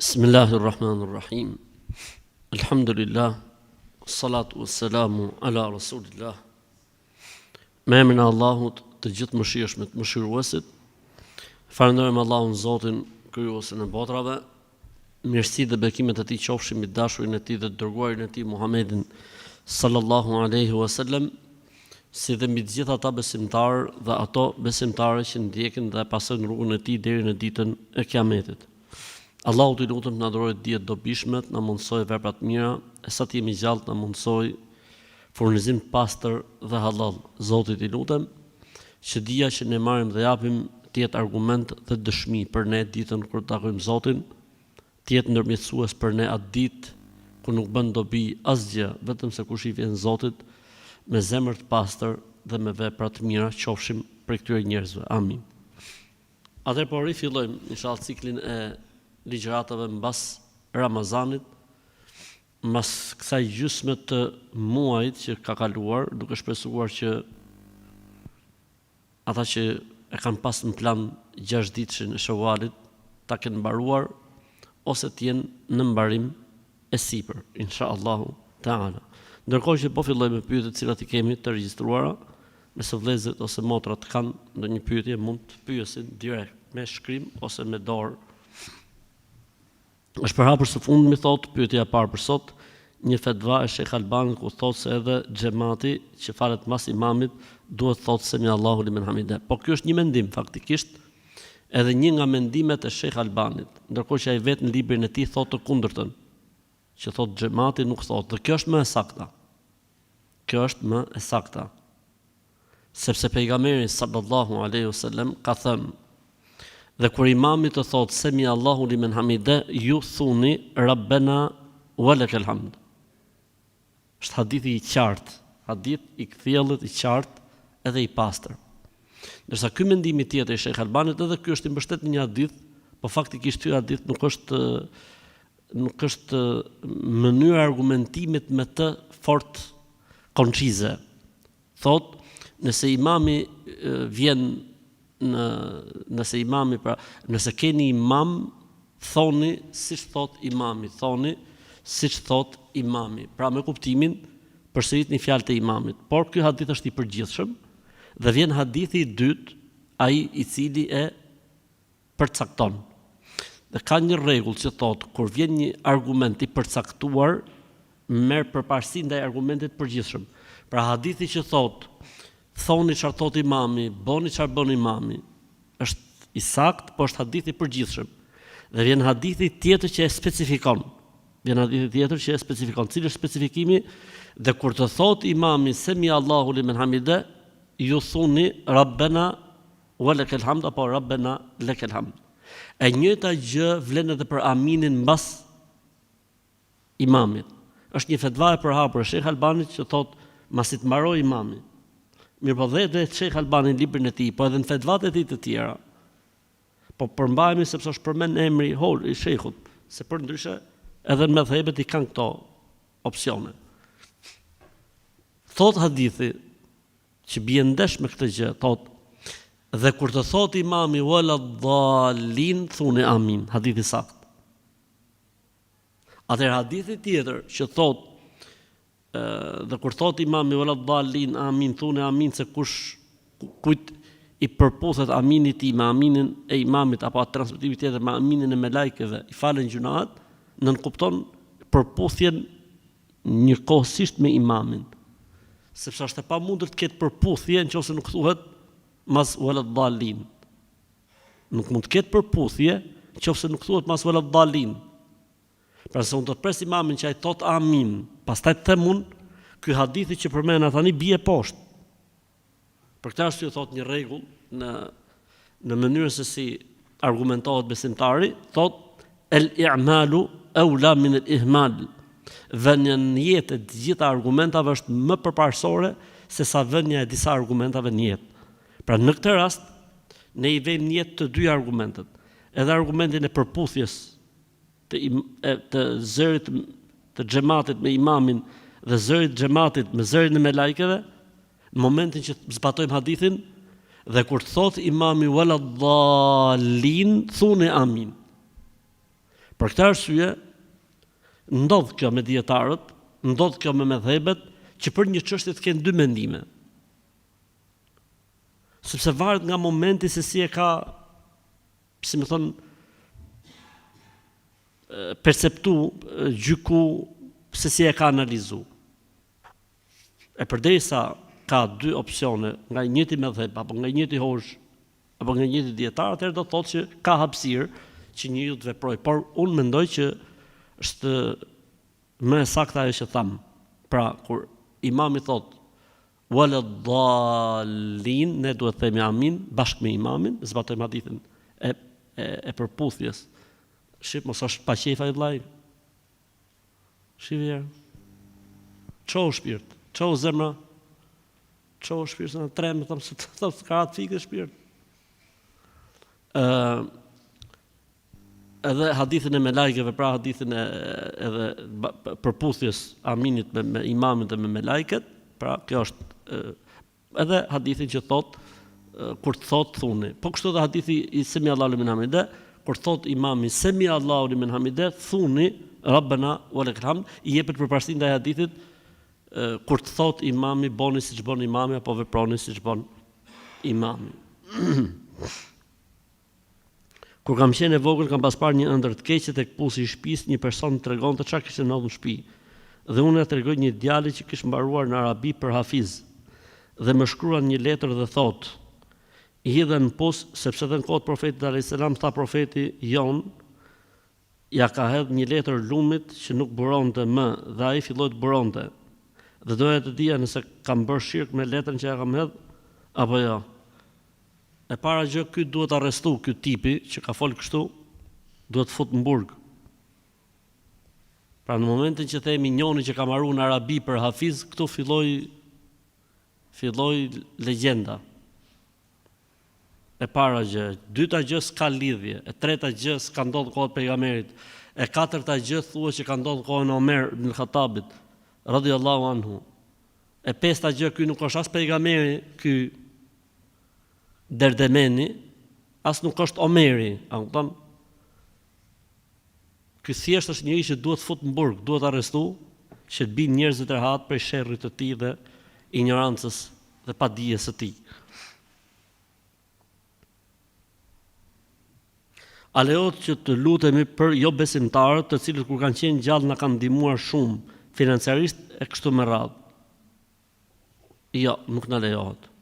Bismillahirrahmanirrahim. Alhamdulillah. Salatu wassalamu ala rasulillah. Me emrin e Allahut, të gjithë mëshirshmit, mëshiruesit. Falenderojmë Allahun Zotin, krijuesin e botrave. Mirësi dhe bekimet e tij qofshin mbi dashurin e tij dhe të dërguarin e tij Muhammedin sallallahu alaihi wasallam, si dhe mbi të gjithë ata besimtarë dhe ato besimtare që ndjekin dhe pasojnë rrugën e tij deri në ditën e Kiametit. Allahu t'i lutem të na dhurojë dijet dobishme, na mundsoj vepra të mira, e sa të jemi gjallë na mundsoj furnizim të pastër dhe halal. Zotit i lutem që dia që ne marrim dhe japim të jetë argument dhe dëshmi për ne ditën kur takojmë Zotin, të jetë ndërmjetësues për ne atë ditë ku nuk bën dobi asgjë, vetëm se kush i vjen Zotit me zemër të pastër dhe me vepra të mira, qofshim për këtyre njerëzve. Amin. Atëherë po rifillojmë inshallah ciklin e ligjëratave mbas Ramazanit, mbas kësaj gjysme të muajit që ka kaluar, duke shpresuar që ata që e kanë pas në plan 6 ditëshin e Shawalit ta kenë mbaruar ose të jenë në mbarim e sipër, inshallahu taala. Ndërkohë që po fillojmë me pyetjet të cilat i kemi të regjistruara, nëse vëllezërit ose motrat kanë ndonjë pyetje, mund të pyesin direkt me shkrim ose me dorë. Është përhapur së fundmi, thot, pyetja e parë për sot, një fetva e Sheikh Albanit ku thot se edhe xhamati që falet mas imamit duhet thot semi Allahu limen hamide. Po ky është një mendim faktikisht, edhe një nga mendimet e Sheikh Albanit, ndërkohë që ai vetë në librin e tij thot të kundërtën, që thot xhamati nuk thot, dhe kjo është më e sakta. Kjo është më e sakta. Sepse pejgamberi sallallahu alaihi wasallam ka thënë, dhe kur imami të thotë semi Allahu limen hamide, ju thuni Rabbena walakal hamd. Është hadithi i qartë, hadith i kthjellët, i qartë edhe i pastër. Ndërsa ky mendimi tjetër i Sheikh Albanit, edhe ky është i mbështetur në një hadith, po faktikisht ky hadith nuk është mënyra argumentimit me të fort koncize. Thot, nëse imami vjen nëse keni imam, thoni siç thot imami, pra me kuptimin përsëritni fjalët e imamit. Por ky hadith është i përgjithshëm dhe vjen hadithi i dytë, ai i cili e përcakton. Dhe ka një rregull që thot, kur vjen një argument i përcaktuar, merr përparësi ndaj argumentit të përgjithshëm. Pra hadithi që thot thoni çfarë thot imami, bëni çfarë bën imami, është i saktë, po është hadith i përgjithshëm. Dhe vjen hadithi tjetër që e specifikon. Cili është specifikimi? Dhe kur të thot imami semi Allahu limen hamide, ju thuni Rabbena walakal hamd apo Rabbena lakal hamd. E njëjta gjë vlen edhe për aminin mbas imamit. Është një fetva e përhapur e Sheikh Albanit që thot masi të mbaroj imami. Mirë po dhe Sheikh Albani në librin e tij, po edhe në fetvat e tij të tjera. Po përmbahemi sepse është përmend emri i Sheikhut, se për ndryshe edhe në medhhebet i kanë këto opsione. Thot hadithi që bie ndesh me këtë gjë, thot, dhe kur të thot imami wala dhallin, thuni amin, hadithi sakt. Atëherë hadithi tjetër që thot dhe kur thot imami wala dhallin amin, thune amin, se kujt i përputhet aminit i me aminin e imamit apo atë transmetimi tjetër me aminin e melajkeve i falen gjunaat, nënkupton përputhjen njëkohësisht me imamin. Sepse është e pamundur të ketë përputhje nëse nuk thuhet mas wala dhallin. Nuk mund të ketë përputhje nëse nuk thuhet mas wala dhallin. Pra se unë të pres imamin që ai thot amin, pastaj të them unë, ky hadithi që përmend tani bie poshtë. Për këtë arsye thot një rregull në mënyrën se si argumentohet besimtari, thot el i'malu aula min al ihmal. Vënia në jetë e të gjitha argumentave është më përparësore se sa vënia e disa argumentave në jetë. Pra në këtë rast ne i vëmë në jetë të dy argumentet, edhe argumentin e përputhjes të zërit të xhamatit me imamin dhe zërit xhamatit me zërin e melajkeve, në momentin që zbatojmë hadithin, dhe kur thot imami wala dhallin, thuni amin. Për këtë arsye, ndodh kjo me dietarët, ndodh kjo me medhebet, që për një çështje të kenë dy mendime. Sepse varet nga momenti se si e ka, si më thon, perceptu, gjyku, se si e ka analizu. E përderisa ka dy opsione, nga njëti medheb, apo nga njëti hoxh, apo nga njëti dietar, atëherë do të thotë që ka hapësirë që njeriu të veprojë. Por unë mendoj që është më saktë ajo që tham. Pra, kur imami thotë wala dallin, ne duhet të themi amin bashkë me imamin, zbatojmë hadithin e përputhjes. Shqip, mos është pa qefa i vllai. Shqipjer. Ço shpirt, ço zemra, ço shpirt në trem, them se të karat fikë shpirt. Edhe hadithin e melajkeve, pra hadithin edhe përputhjes aminit me imamin dhe me melajket, pra kjo është edhe hadithin që thot, kur të thot thuni. Po kështu edhe hadithi i semi Allahu limen hamide, kur thot imami semi Allahu limen hamide, thuni Rabbana walakal hamd, i jepet përparësi ndaj hadithit kur të thot imami boni siç bën imami apo veproni siç bën imami. Kur kam qenë e vogël, kam pas parë një ëndër të keqe tek pusi i shtëpisë, një person tregonte çfarë kishte ndodhur në shtëpi. Dhe unë ja tregoj një djalë që kishte mbaruar në arabi për hafiz. Dhe më shkruan një letër dhe thotë: "I hidhen në pus sepse dhe në kohët profetit alayhis salam tha profeti jon ja ka hedh një letër lumit që nuk buronte më dhe ai filloi të buronte. Dhe doja të dija nëse kam bërë shirk me letrën që ja kam hedh apo jo." E para gjë, ky duhet arrestu, ky tipi që ka folë kështu, duhet fut në burg. Pra në momentin që themi njoni që ka marrë në arabi për hafiz, këtu filloi legjenda. E para gjë, dyta gjë s'ka lidhje, e treta gjë s'ka ndodhur kohët pejgamberit, e katërta gjë thuhet që ka ndodhur kohën e Omer ibn Khattabit radhiyallahu anhu. E pesta gjë, ky nuk është as pejgamberi, ky Derdemeni, as nuk është Omeri, a kupton? Ky thjesht është njëri që duhet fut në burg, duhet arrestu, që të binë njerëzit e rehat për sherrit të tij dhe ignorancës dhe padijes së tij. A lejohet që të lutemi për jo besimtarët, të cilët kur kanë qenë gjallë na kanë ndihmuar shumë financiarisht e kështu me radhë? Jo, nuk na lejohet.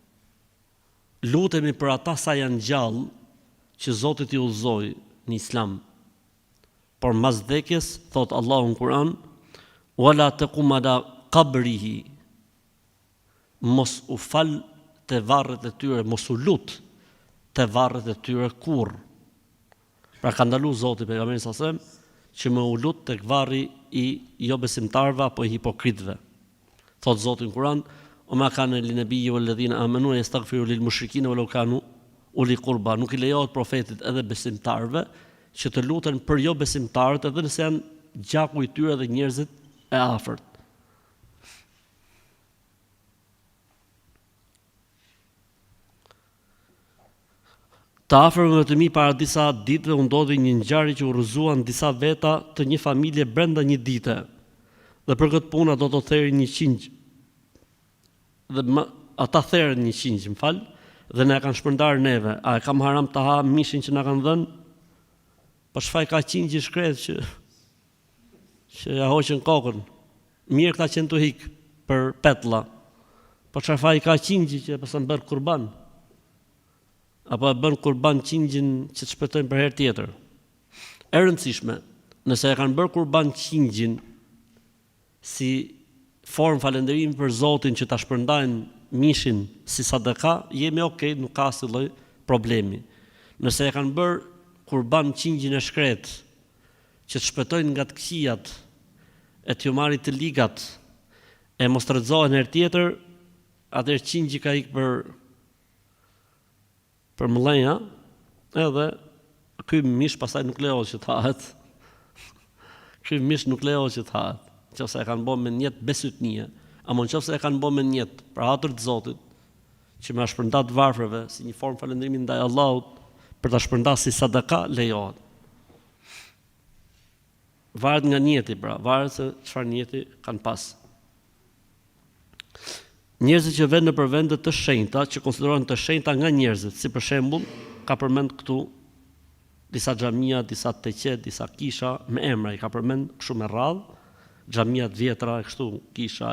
Lutemi për ata sa janë gjallë që Zoti t'i udhëzoi në Islam. Por mas vdekjes, thot Allahu në Kur'an, wala taqum ala qabrihi, mos u fal te varret e tyre, mos u lut te varret e tyre kurr. Pra ka ndalu Zoti pejgamberin sa sem që më u lut tek varri i jo besimtarëve apo i hipokritëve. Thot Zoti në Kur'an: "Oma kana linabiyyi walladhina amanu yastaghfiru lilmushrikina walau kanu uli qurba." Nuk i lejohet profetit edhe besimtarëve që të luten për jo besimtarët edhe nëse janë gjaku i tyre dhe njerëzit e afërt. Të afërmëve të mi para disa ditëve u ndodhi një ngjarje që u rrëzuan disa veta të një familje brenda një dite. Dhe për këtë punë do të therrin 100. Dhe ata therrën 100, më fal, dhe na kanë shpërndar neve. A e kam haram të ha mishin që na kanë dhënë? Po shfaj ka 100 shkret që ja hoqën kokën. Mirë këta qenë të hik për petlla. Po çfarë faj ka 100 që pastaj bën kurban? Apo e bën kurban 100 që të shpëtojnë për herë tjetër. E rëndësishme, nëse e kanë bërë kurban 100 si formë falënderimi për Zotin që ta shpërndajnë mishin si sadaka, jemi okay, nuk ka asnjë lloj problemi. Nëse e kanë bërë kurban 100 e shkret që të shpëtojnë nga të këqijat e t'ju marrit të ligat e mos të rrëzohen herë tjetër, atëherë 100 ka ikë për mëllëja, edhe ky mish pastaj nuk lejohet që të hahet. Ky mish nuk lejohet që të hahet. Nëse e kanë bërë me niyet besytnie, ama nëse e kanë bërë me niyet për hatër të Zotit, që më shpërndat varfërve si një formë falënderimi ndaj Allahut, për ta shpërndarë si sadaka lejohet. Varet nga njeti, pra, varet se çfarë njeti kanë pas. Njerëzit që vënë nëpër vende të shenjta, që konsiderohen të shenjta nga njerëzit, si për shembull, ka përmend këtu disa xhamia, disa teqe, disa kisha me emra, i ka përmend kështu me radhë, xhamia të vjetra e kështu, kisha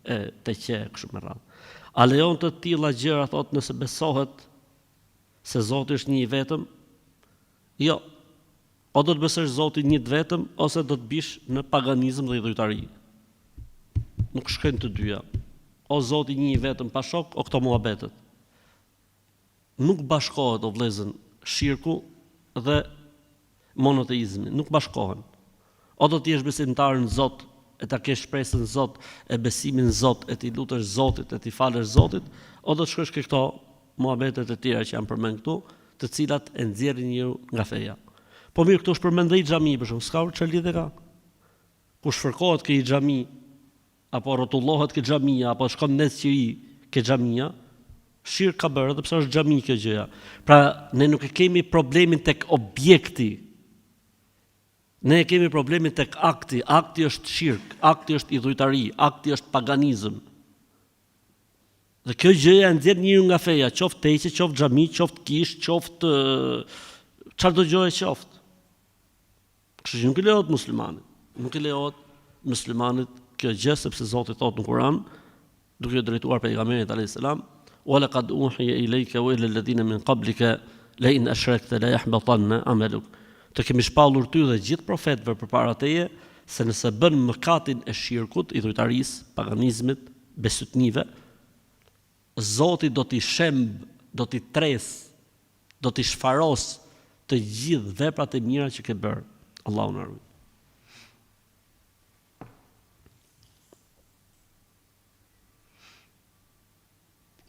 e teqe kështu me radhë. A lejon të tilla gjëra, thotë, nëse besohet se Zoti është një i vetëm? Jo. O do të besosh Zotin një të vetëm, ose do të bish në paganizëm dhe idhujtari. Nuk shkojnë të dyja. O Zoti një i vetëm pa shok, o këto muhabetet. Nuk bashkohet, o vëllezër, shirku dhe monoteizmi, nuk bashkohen. O do të jesh besimtar në Zot, e ta kesh shpresën në Zot, e besimin në Zot, e ti lutesh Zotit, e ti falesh Zotit, o do të shkosh ke këto muhabetet e tjera që janë përmend këtu, të cilat e nxjerrin njeriu nga feja. Po mirë, këtu është përmend i xhami, për shkak s'ka çfarë lidhje ka. Ku shfërkohet ke i xhami, apo rrotullohet ke xhamia, apo shkon në qiri ke xhamia, shirk ka bërë, edhe pse është xhami kjo gjëja. Pra, ne nuk e kemi problemin tek objekti. Ne e kemi problemin tek akti. Akti është shirk, akti është idhujtari, akti është paganizëm. Dhe kjo gjëja nxjerr njeriu nga feja, qoftë teqe, qoftë xhami, qoftë kish, qoftë çfarëdo gjë qoftë. Kështu që nuk i lejohet muslimanit. Nuk i lejohet muslimanit kjo gjë, sepse Zoti thotë në Kur'an, duke drejtuar pejgamberit alayhis salam, "Wa laqad uhiya ilayka wa ila alladhina min qablika la in ashrakta la yahbatanna amaluk." Të kemi shpallur ty dhe gjithë profetëve përpara teje se nëse bën mëkatin e shirkut, idhujtarisë, paganizmit, besutnive, Zoti do t'i shemb, do t'i tres, do t'i shfaros të gjithë veprat e mira që ke bërë. Allahu na ruaj.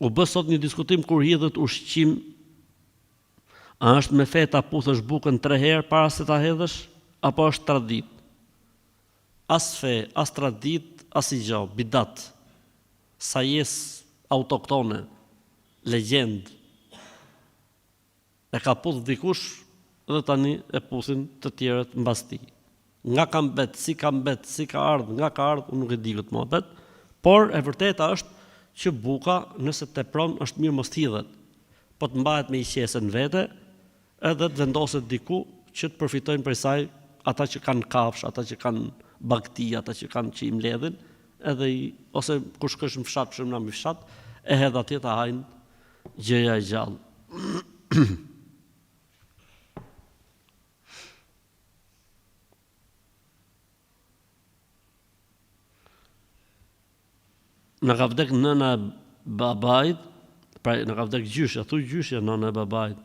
U bë sot një diskutim kur hidhet ushqim, a është me fe ta puthësh bukën 3 herë para se ta hedhësh, apo është tradit? As fe, as tradit, as i gjao, bidat, sajes autoktone, legjend. E ka puth dikush dhe tani e puthin të tjerët mbas tij. Nga ka mbet, si ka ardhë, nga ka ardhë, unë nuk e di këtë mohabet, por e vërteta është që buka, nëse tepron, është mirë mos hidhet. Po të mbahet me i qesën vete, edhe të vendoset diku që të përfitojnë prej saj ata që kanë kafsh, ata që kanë bagti, ata që i mbledhin, edhe ose kur shkosh në fshat, për shembull në fshat, e hedh atje ta hajnë gjëja e gjallë. Në ka vdek nëna e babait, pra në ka vdek gjyshja, thuj gjyshja nëna e babait.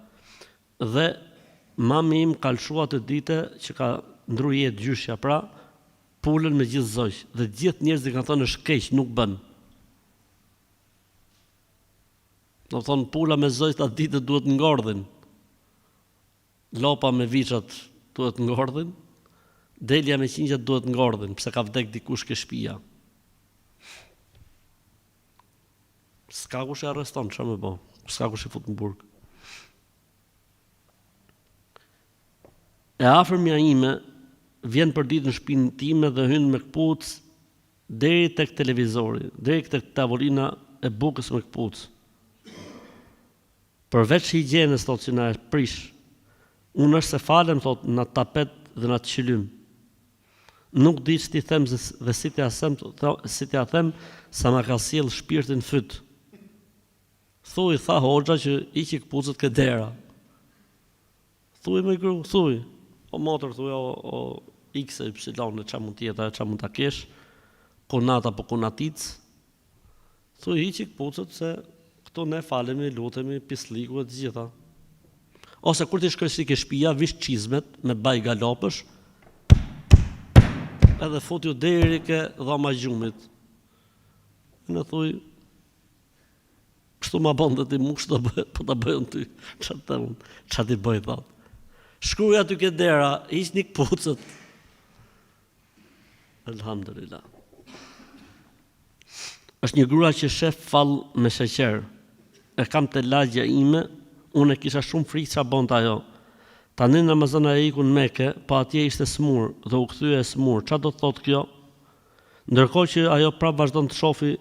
Dhe mami im ka lëshua të dite që ka ndru jetë gjyshja, pra pulën me gjithë zogj. Dhe gjithë njerëzit kanë thënë është keq, nuk bën. Do thonë pula me zogj atë ditë duhet ngordhin. Lopa me viçat duhet ngordhin. Delja me qingjat duhet ngordhin, pse ka vdek dikush ke shtëpia. S'ka kush e arreston, çfarë më bë? S'ka kush e fut në burg. E afërmja ime vjen për ditë në shtëpinë time dhe hyn me kpucë deri tek televizori, deri tek tavolina e bukës me kpucë. Përveç higjienës thotë që na e prish. Unë është se falem thotë në tapet dhe në qylym. Nuk di që ti them dhe si t'ja them sa ma ka sjell shpirtin fyt. Thuj, tha hoxha që iqi këpucët ke dera. Thuj me gru, thuj. O motër, thuj, o x e y, qa mund tjeta, qa mund ta kesh, kunat apo kunatic. Thuj, iqi këpucët se këtu ne falemi, lutemi, pisliku e të gjitha. Ose kur ti shkoj si ke shtëpia, vish çizmet me baj galopësh, edhe futju deri ke dhoma gjumit. Në thuj, kështu ma bëndë dhe ti mu kështu po të bëjën ty, qa ti bëjë thot. Shkruja ty ke dera, ish një këpucët. Alhamdulillah. Është një grua që shef fall me sheqer. E kam të lagja ime, unë e kisha shumë frikë qa bënd ajo. Tani në Ramazan ai iku në Mekë, po atje ishte smur dhe u kthye smur. Çfarë do të thotë kjo? Ndërkohë që ajo prapë vazhdon të shofi,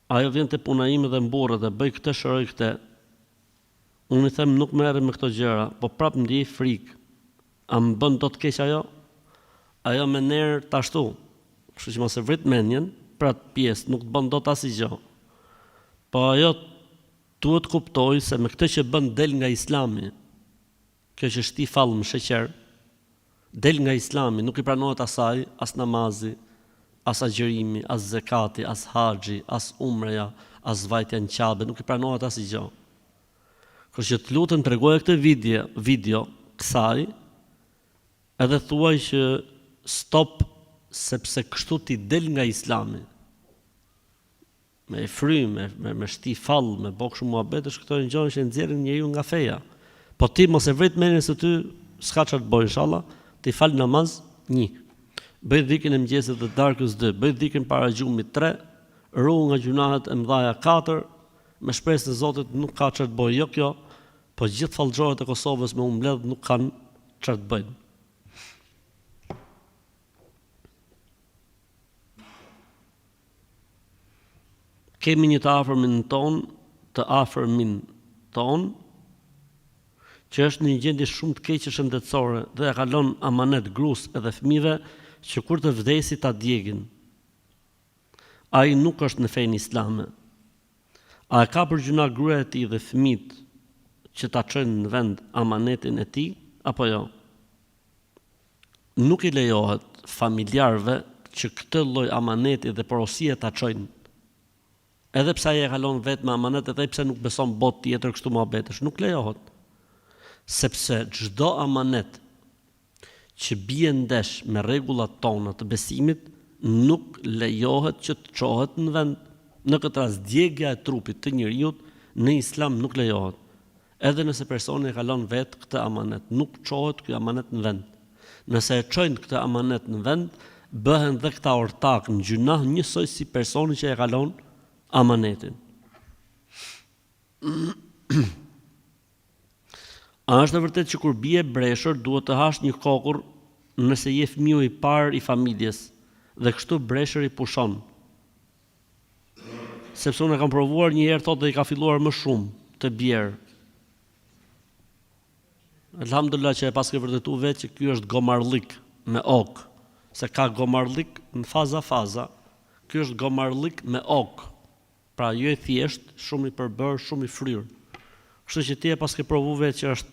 ajo vjen te puna ime dhe mburret dhe bëj këtë, shëroj këtë. Unë i them nuk merrem me këto gjëra, po prapë ndjej frikë. A më bën dot keq ajo? Ajo me nerë të ashtu. Kështu që mos e vrit mendjen për atë pjesë, nuk të bën dot asgjë. Po ajo duhet kuptoj se me këtë që bën del nga Islami, kjo që shti fallë më sheqer, del nga Islami, nuk i pranohet asaj, as namazi, as agjërimi, as zekati, as haxhi, as umreja, as vajtja në Qabe, nuk i pranohet asgjë. Kështu që të lutem tregoje këtë video kësaj, edhe thuaj që stop, sepse kështu ti del nga Islami. Me fry, me shti fallë, me bok shumë muhabetësh, këto janë gjëra që nxjerrin njeriu nga feja. Po ti mos e vrit mendjen se ty s'ka çfarë të bëj, inshallah, ti fal namaz 1. Bëj dhikrin e mëngjesit dhe darkës 2, bëj dhikrin para gjumit 3, ruhu nga gjunahet e mëdha 4, me shpresën e Zotit nuk ka çfarë të bëj, jo kjo, po gjithë fallxhorët e Kosovës me u mbledh nuk kanë çfarë të bëjnë. Kemi një të afërmin ton, që është në një gjendje shumë të keqe shëndetësore dhe e kalon amanet gruas edhe fëmijëve që kur të vdesi ta djegin. Ai nuk është në fenë islame. A e ka për gjuna gruaja e tij dhe fëmijët që ta çojnë në vend amanetin e tij apo jo? Nuk i lejohet familjarëve që këtë lloj amaneti dhe porosie ta çojnë. Edhe pse ai e kalon vetë me amanet, edhe pse nuk beson botë tjetër kështu muhabetesh, nuk lejohet. Sepse çdo amanet që bie ndesh me rregullat tona të besimit, nuk lejohet që të çohet në vend. Në këtë rast djegja e trupit të njeriu në Islam nuk lejohet. Edhe nëse personi e kalon vetë këtë amanet, nuk çohet ky amanet në vend. Nëse e çojnë këtë amanet në vend, bëhen dhe këta ortak në gjunah njësoj si personi që e kalon amanetin. A është e vërtet që kur bie breshër duhet të hash një kokur nëse je fëmiu i parë i familjes dhe kështu breshër i pushon? Sepse unë e kam provuar një herë, thotë dhe i ka filluar më shumë të bjerë. Alhamdulillah që e pas ke vërtetu vetë që ky është gomarlik me ok, se ka gomarlik në faza. Ky është gomarlik me ok. Pra jo e thjesht, shumë i përbër, shumë i fryrë. Kështu që ti e pas ke provu vetë që është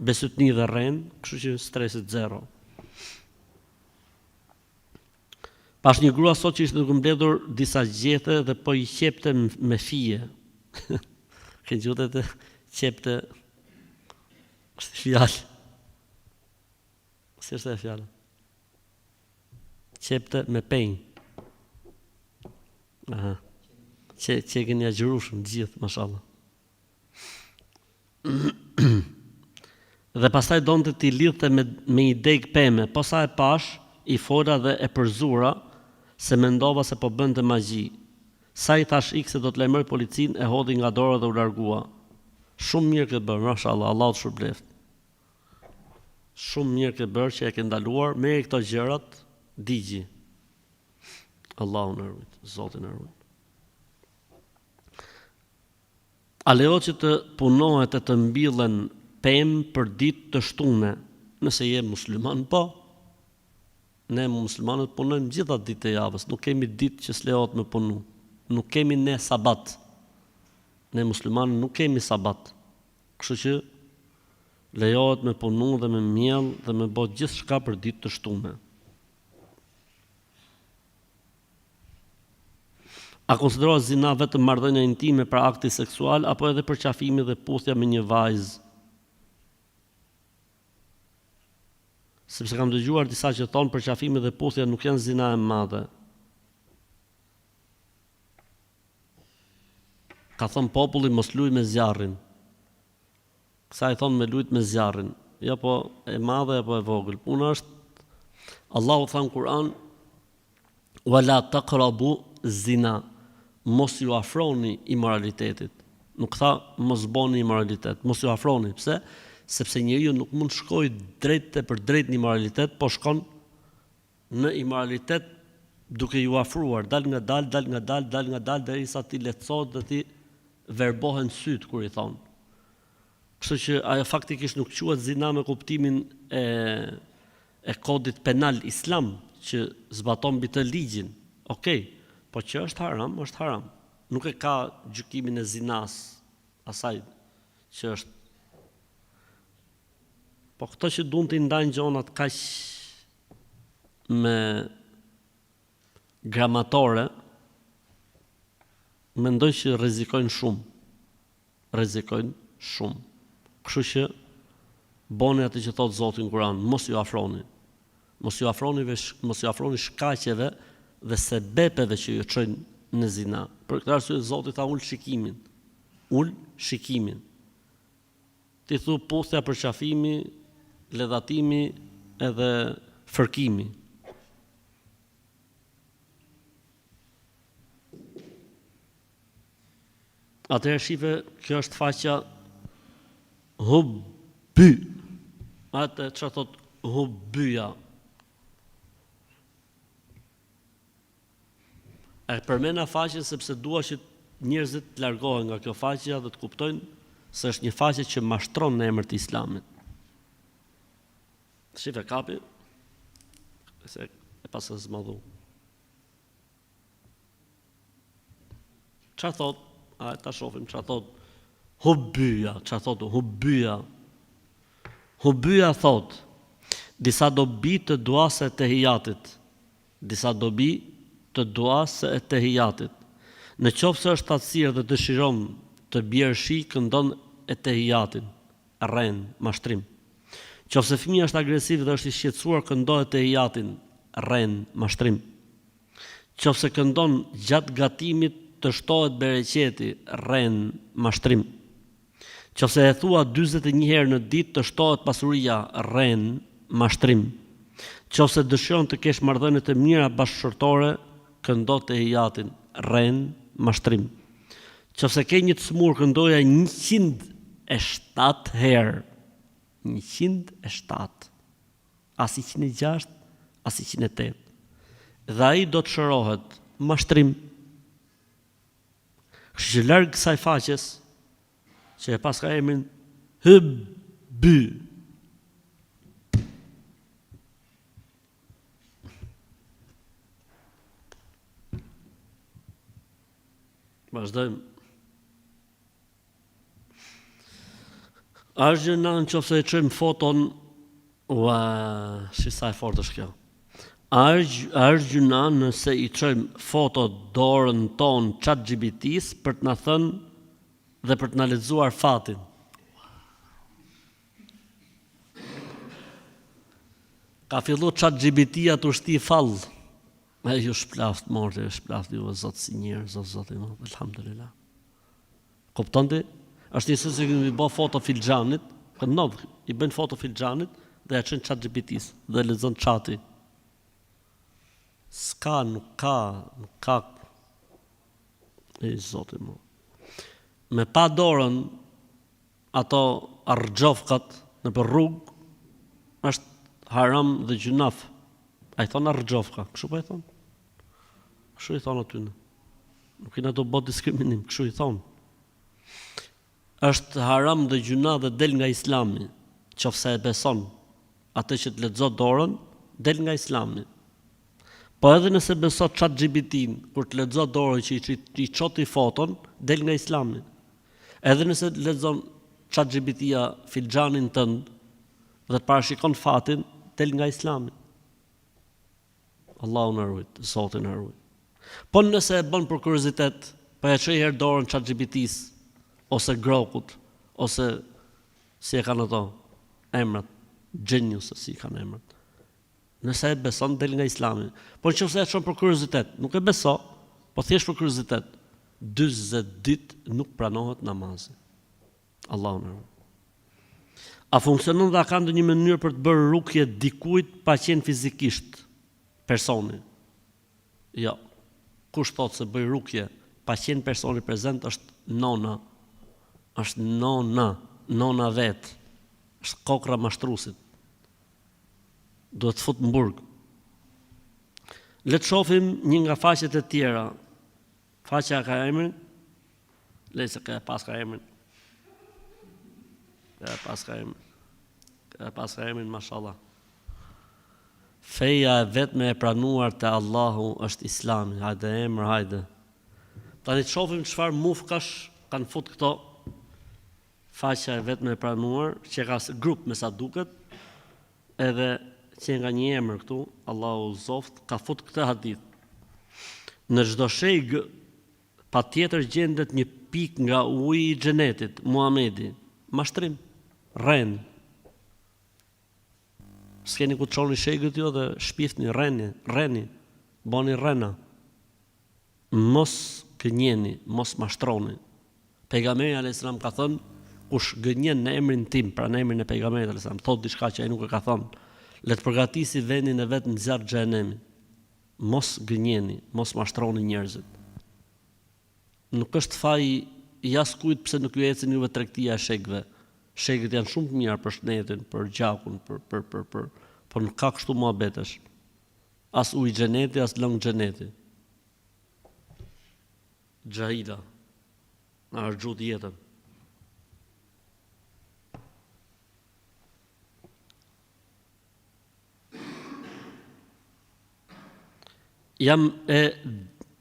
besutni dhe rren, kështu që stresit 0. Pash një grua sot që ishte duke mbledhur disa gjethe dhe po i qepte me fije. Kënë gjutet e qepte, është fjallë. Si është e fjallë? Qepte me penjë. Aha. Që keni agjërushëm gjithë, mashallah. Dhe pastaj donte t'i lidhte me një deg peme, po sa e pash, i fola dhe e përzura, se mendova se po bënte magji. Sa i thash ik se do të lajmëroj policinë, e hodhi nga dora dhe u largua. Shumë mirë ke bërë, mashallah, Allah të shpërbleft. Shumë mirë ke bërë që e ke ndaluar, me këto gjërat, digji. Allahu na rujt, Zoti na rujt. A lejohet që të punohet e të mbillen pemë për ditë të shtune, nëse je musliman? Po. Ne muslimanët punojmë gjitha ditë të javës, nuk kemi ditë që s'lejohet me punu. Nuk kemi ne sabat. Ne muslimanët nuk kemi sabat. Kështu që lejohet me punu dhe me mjell dhe me bë gjithçka për ditë të shtune. A konsiderohet zina vetëm marrëdhënia intime për akti seksual apo edhe për qafimi dhe puthja me një vajzë? Sepse kam dëgjuar disa që thonë për qafimi dhe puthja nuk janë zina e madhe. Ka thënë populli mos luj me zjarrin. Kësaj thonë me lujt me zjarrin. Jo po e madhe apo e vogël. Puna është, Allahu thënë Kur'an, wala taqrabu zina. Mos ju afroni imoralitetit. Nuk tha mos boni imoralitet, mos ju afroni. Pse? Sepse njeriu nuk mund shkojë drejt e për drejt në imoralitet, po shkon në imoralitet duke ju afruar, dal nga dal, derisa ti lehtësohet dhe ti verbohen syt kur i thon. Kështu që ajo faktikisht nuk quhet zina me kuptimin e kodit penal islam që zbaton mbi të ligjin. Okej, po që është haram, është haram. Nuk e ka gjykimin e zinas asaj që është. Po këto që duan të ndajnë gjonat kaq me gramatore, mendoj që rrezikojnë shumë. Kështu që boni atë që thot Zoti në Kur'an, mos ju afroni. Mos ju afroni shkaqeve dhe sebepeve që ju çojnë në zina. Për këtë arsye Zoti tha ul shikimin. Ti thu puthja për qafimi, ledhatimi edhe fërkimi. Atëherë shife, kjo është faqja hubby. Atë çfarë thot hubbyja. E përmena faqen sepse dua që njerëzit të largohen nga kjo faqja dhe të kuptojnë se është një faqe që mashtron në emër të Islamit. Shife kapi, se e pas e zmadhu. Qa thot? A ta shohim qa thot hubbyja, qa thot hubbyja. Hubbyja thot disa dobi të duase të hijatit. Në qoftë se është atsirë dhe dëshiron të bjerë shi, këndon e të hijatin, rren, mashtrim. Qoftë se fëmija është agresiv dhe është i shqetësuar, këndon e të hijatin, rren, mashtrim. Qoftë se këndon gjatë gatimit, të shtohet bereqeti, rren, mashtrim. Qoftë e thua 41 herë në ditë, të shtohet pasuria, rren, mashtrim. Qoftë dëshiron të kesh marrëdhënie të mira bashkëshortore, këndo të hijatin, rren, mashtrim. Qoftë ke një të smur, këndoja 107 herë. 107. As 106, as 108. Dhe ai do të shërohet, mashtrim. Kështu që larg kësaj faqes, që e pas ka emrin hubby. Vazhdojmë. A është gjëna në qofse e qëjmë foton, shisa e fort është kjo. A është gjëna nëse i qëjmë foto dorën tonë ChatGPT-s për të na thënë dhe për të na lexuar fatin. Ka fillu ChatGPT-a të shti fallë. E ju shplaft, morte, shplaft ju, zotë si njërë, zotë i më, alhamdulillah. Kuptonti? Është njësë se këmi bo foto filxhanit, i bën foto filxhanit dhe e qenë ChatGPT-s dhe lexon chati. Nuk ka, e zotë i më. Me pa dorën, ato argjofkat në për rrugë, është haram dhe gjunaf. A i thonë argjofka, kështu pa i thonë? Kështu i thonë atyne. Nuk i në do bot diskriminim, kështu i thonë. Është haram dhe gjuna dhe del nga Islami, qofse e beson, atë që të lexon dorën, del nga Islami. Po edhe nëse besot ChatGPT-n, kur të lexon dorën që i çoti foton, del nga Islami. Edhe nëse lexon ChatGPT-a filxhanin tënd dhe të parashikon fatin, del nga Islami. Allahu na ruaj, Zoti na ruaj. Po nëse e bën për kuriozitet, po ja çoj herë dorën ChatGPT-s ose grokut, ose si e kanë ato emrat, genius, si i kanë emrat. Nëse e beson, del nga Islami. Po nëse e çon për kuriozitet, nuk e beso, po thjesht për kuriozitet, 40 ditë nuk pranohet namazi. Allahu na ruaj. A funksionon dhe a ka ndonjë mënyrë për të bërë rukje dikujt pa qenë fizikisht personi? Jo. Kush thotë se bëj rukje pa qenë personi prezent është nona është nona vetë, është kokra mashtrusit. Duhet të fut në burg. Le të shohim një nga faqet e tjera. Faqja ka emrin, lejse ka pas ka emrin. Ka pas ka emrin, mashallah. Feja e vetme e pranuar te Allahu është Islami. Hajde emër, hajde. Tani të shohim çfarë mufkash kanë fut këto. Faqja e vetme e pranuar, që ka grup me sa duket, edhe që nga një emër këtu, Allahu zoft, ka fut këtë hadith. Në çdo sheg patjetër gjendet një pikë nga uji i xhenetit, Muhamedi. Mashtrim, rren. S'keni ku të çoni shegët jo dhe shpiftni, rreni, boni rrena. Mos gënjeni, mos mashtroni. Pejgamberi alayhis salam ka thënë, kush gënjen në emrin tim, pra në emrin e pejgamberit alayhis salam, thot diçka që ai nuk e ka thënë, le të përgatisi vendin e vet në zjarr xhenemi. Mos gënjeni, mos mashtroni njerëzit. Nuk është faji jaskujt pse nuk ju ecën juve tregtia e shegëve. Shegët janë shumë të mirë për shnetin, për gjakun, por nuk ka kështu muhabetesh. As uji xheneti, as lëng xheneti. Xhaida, në argjut jetën. Jam e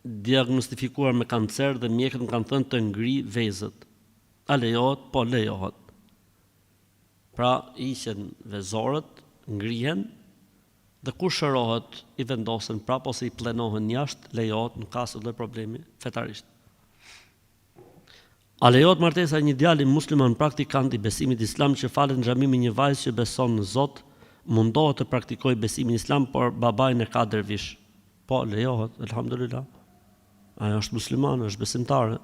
diagnostifikuar me kancer dhe mjekët më kanë thënë të ngri vezët. A lejohet? Po lejohet. Pra, ishen vezorët, ngrihen, dhe kur shërohet, i vendosen prap ose i plenohen jashtë, lejohet, nuk ka asnjë lloj problemi fetarisht. A lejohet martesa një djalë musliman praktikant i besimit islam që falet në xhami me një vajzë që beson në Zot, mundohet të praktikojë besimin islam, por babajnë e ka dervish. Po, lejohet, elhamdulillah. Ajo është muslimane, është besimtare.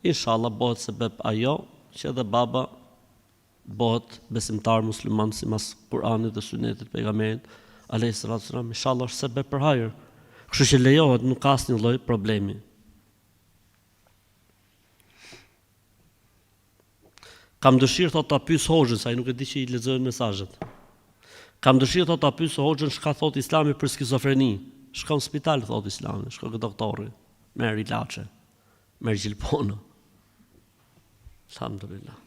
Inshallah bëhet sebeb ajo që edhe baba bëhet besimtar musliman sipas Kuranit dhe Sunetit pejgamberit alayhis salam. Inshallah është sebeb për hajër. Kështu që lejohet, nuk ka asnjë lloj problemi. Kam dëshirë thot ta pyes hoxhën, sa ai nuk e di që i lexojnë mesazhet. Kam dëshirë thot ta pyes hoxhën çka thot Islami për skizofreni. Shkon në spital thot Islami, shkon ke doktori, merr ilaçe, merr gjilponë. Alhamdulillah.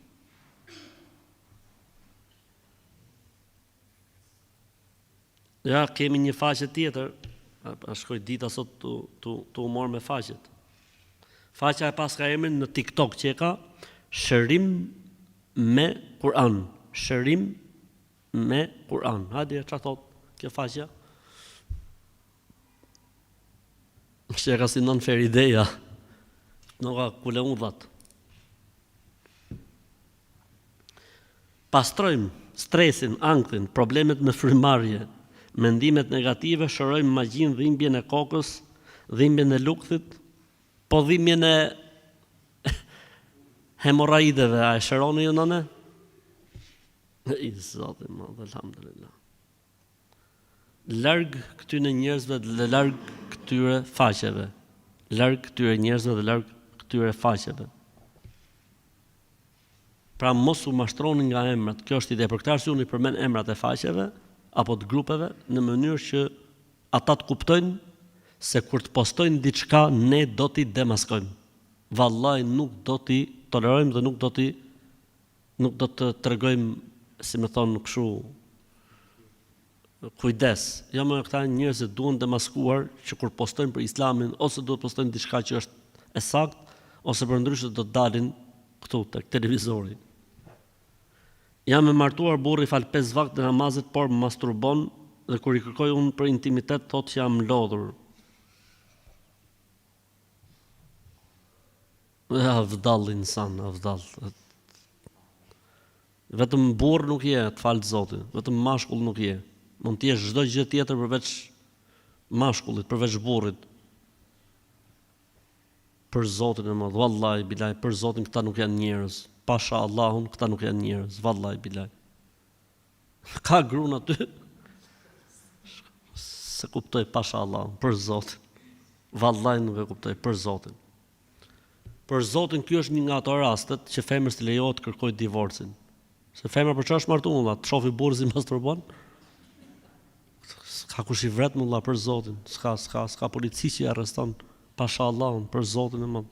Ja, kemi një faqe tjetër, a shkoj dita sot tu umor me faqet. Faqja e pas ka emrin në TikTok që ka shërim me Kur'an. Shërim me Kur'an. Hadi, çfarë thot kjo faqja? Që ka si non fer ideja. Nuk ka kule udhat. Pastrojmë stresin, anktin, problemet me frymarrje, mendimet negative, shërojmë magjin, dhimbjen e kokës, dhimbjen e lukthit, po dhimbjen e hemorraideve, a e shëroni ju nëne? I Zotin madh, alhamdulillah. Larg këtyre njerëzve dhe larg këtyre faqeve. Larg këtyre njerëzve dhe larg këtyre faqeve. Pra mos u mashtroni nga emrat. Kjo është ide. Për këtë arsye unë i përmend emrat e faqeve apo të grupeve në mënyrë që ata të kuptojnë se kur të postojnë diçka ne do t'i demaskojmë. Vallahi nuk do t'i tolerojmë dhe nuk do të tregojmë, si më thon kështu, kujdes. Jo më këta njerëz që duan demaskuar që kur postojnë për Islamin ose duhet postojnë diçka që është e saktë ose përndryshe do të dalin këtu tek televizori. Jam e martuar, burri fal 5 vakte namazit, por më masturbon dhe kur i kërkoj unë për intimitet thotë që jam lodhur. Avdall insan, avdall. Vetëm burr nuk je, të falë Zotin, vetëm mashkull nuk je. Mund të jesh çdo gjë tjetër përveç mashkullit, përveç burrit. Për Zotin e madh, vallahi bilaj, për Zotin këta nuk janë njerëz. Pasha Allahun, këta nuk janë njerëz, vallahi bilaj. Ka grun aty. Se kuptoj pasha Allahun, për Zotin. Vallahi nuk e kuptoj, për Zotin. Për Zotin, ky është një nga ato rastet që femrës të lejohet kërkoj divorcin. Se femra për çfarë është martuar, të shofi burrin si masturbon? S'ka kush i vret mulla për Zotin, s'ka polici që i arreston pasha-Allahun për Zotin e madh.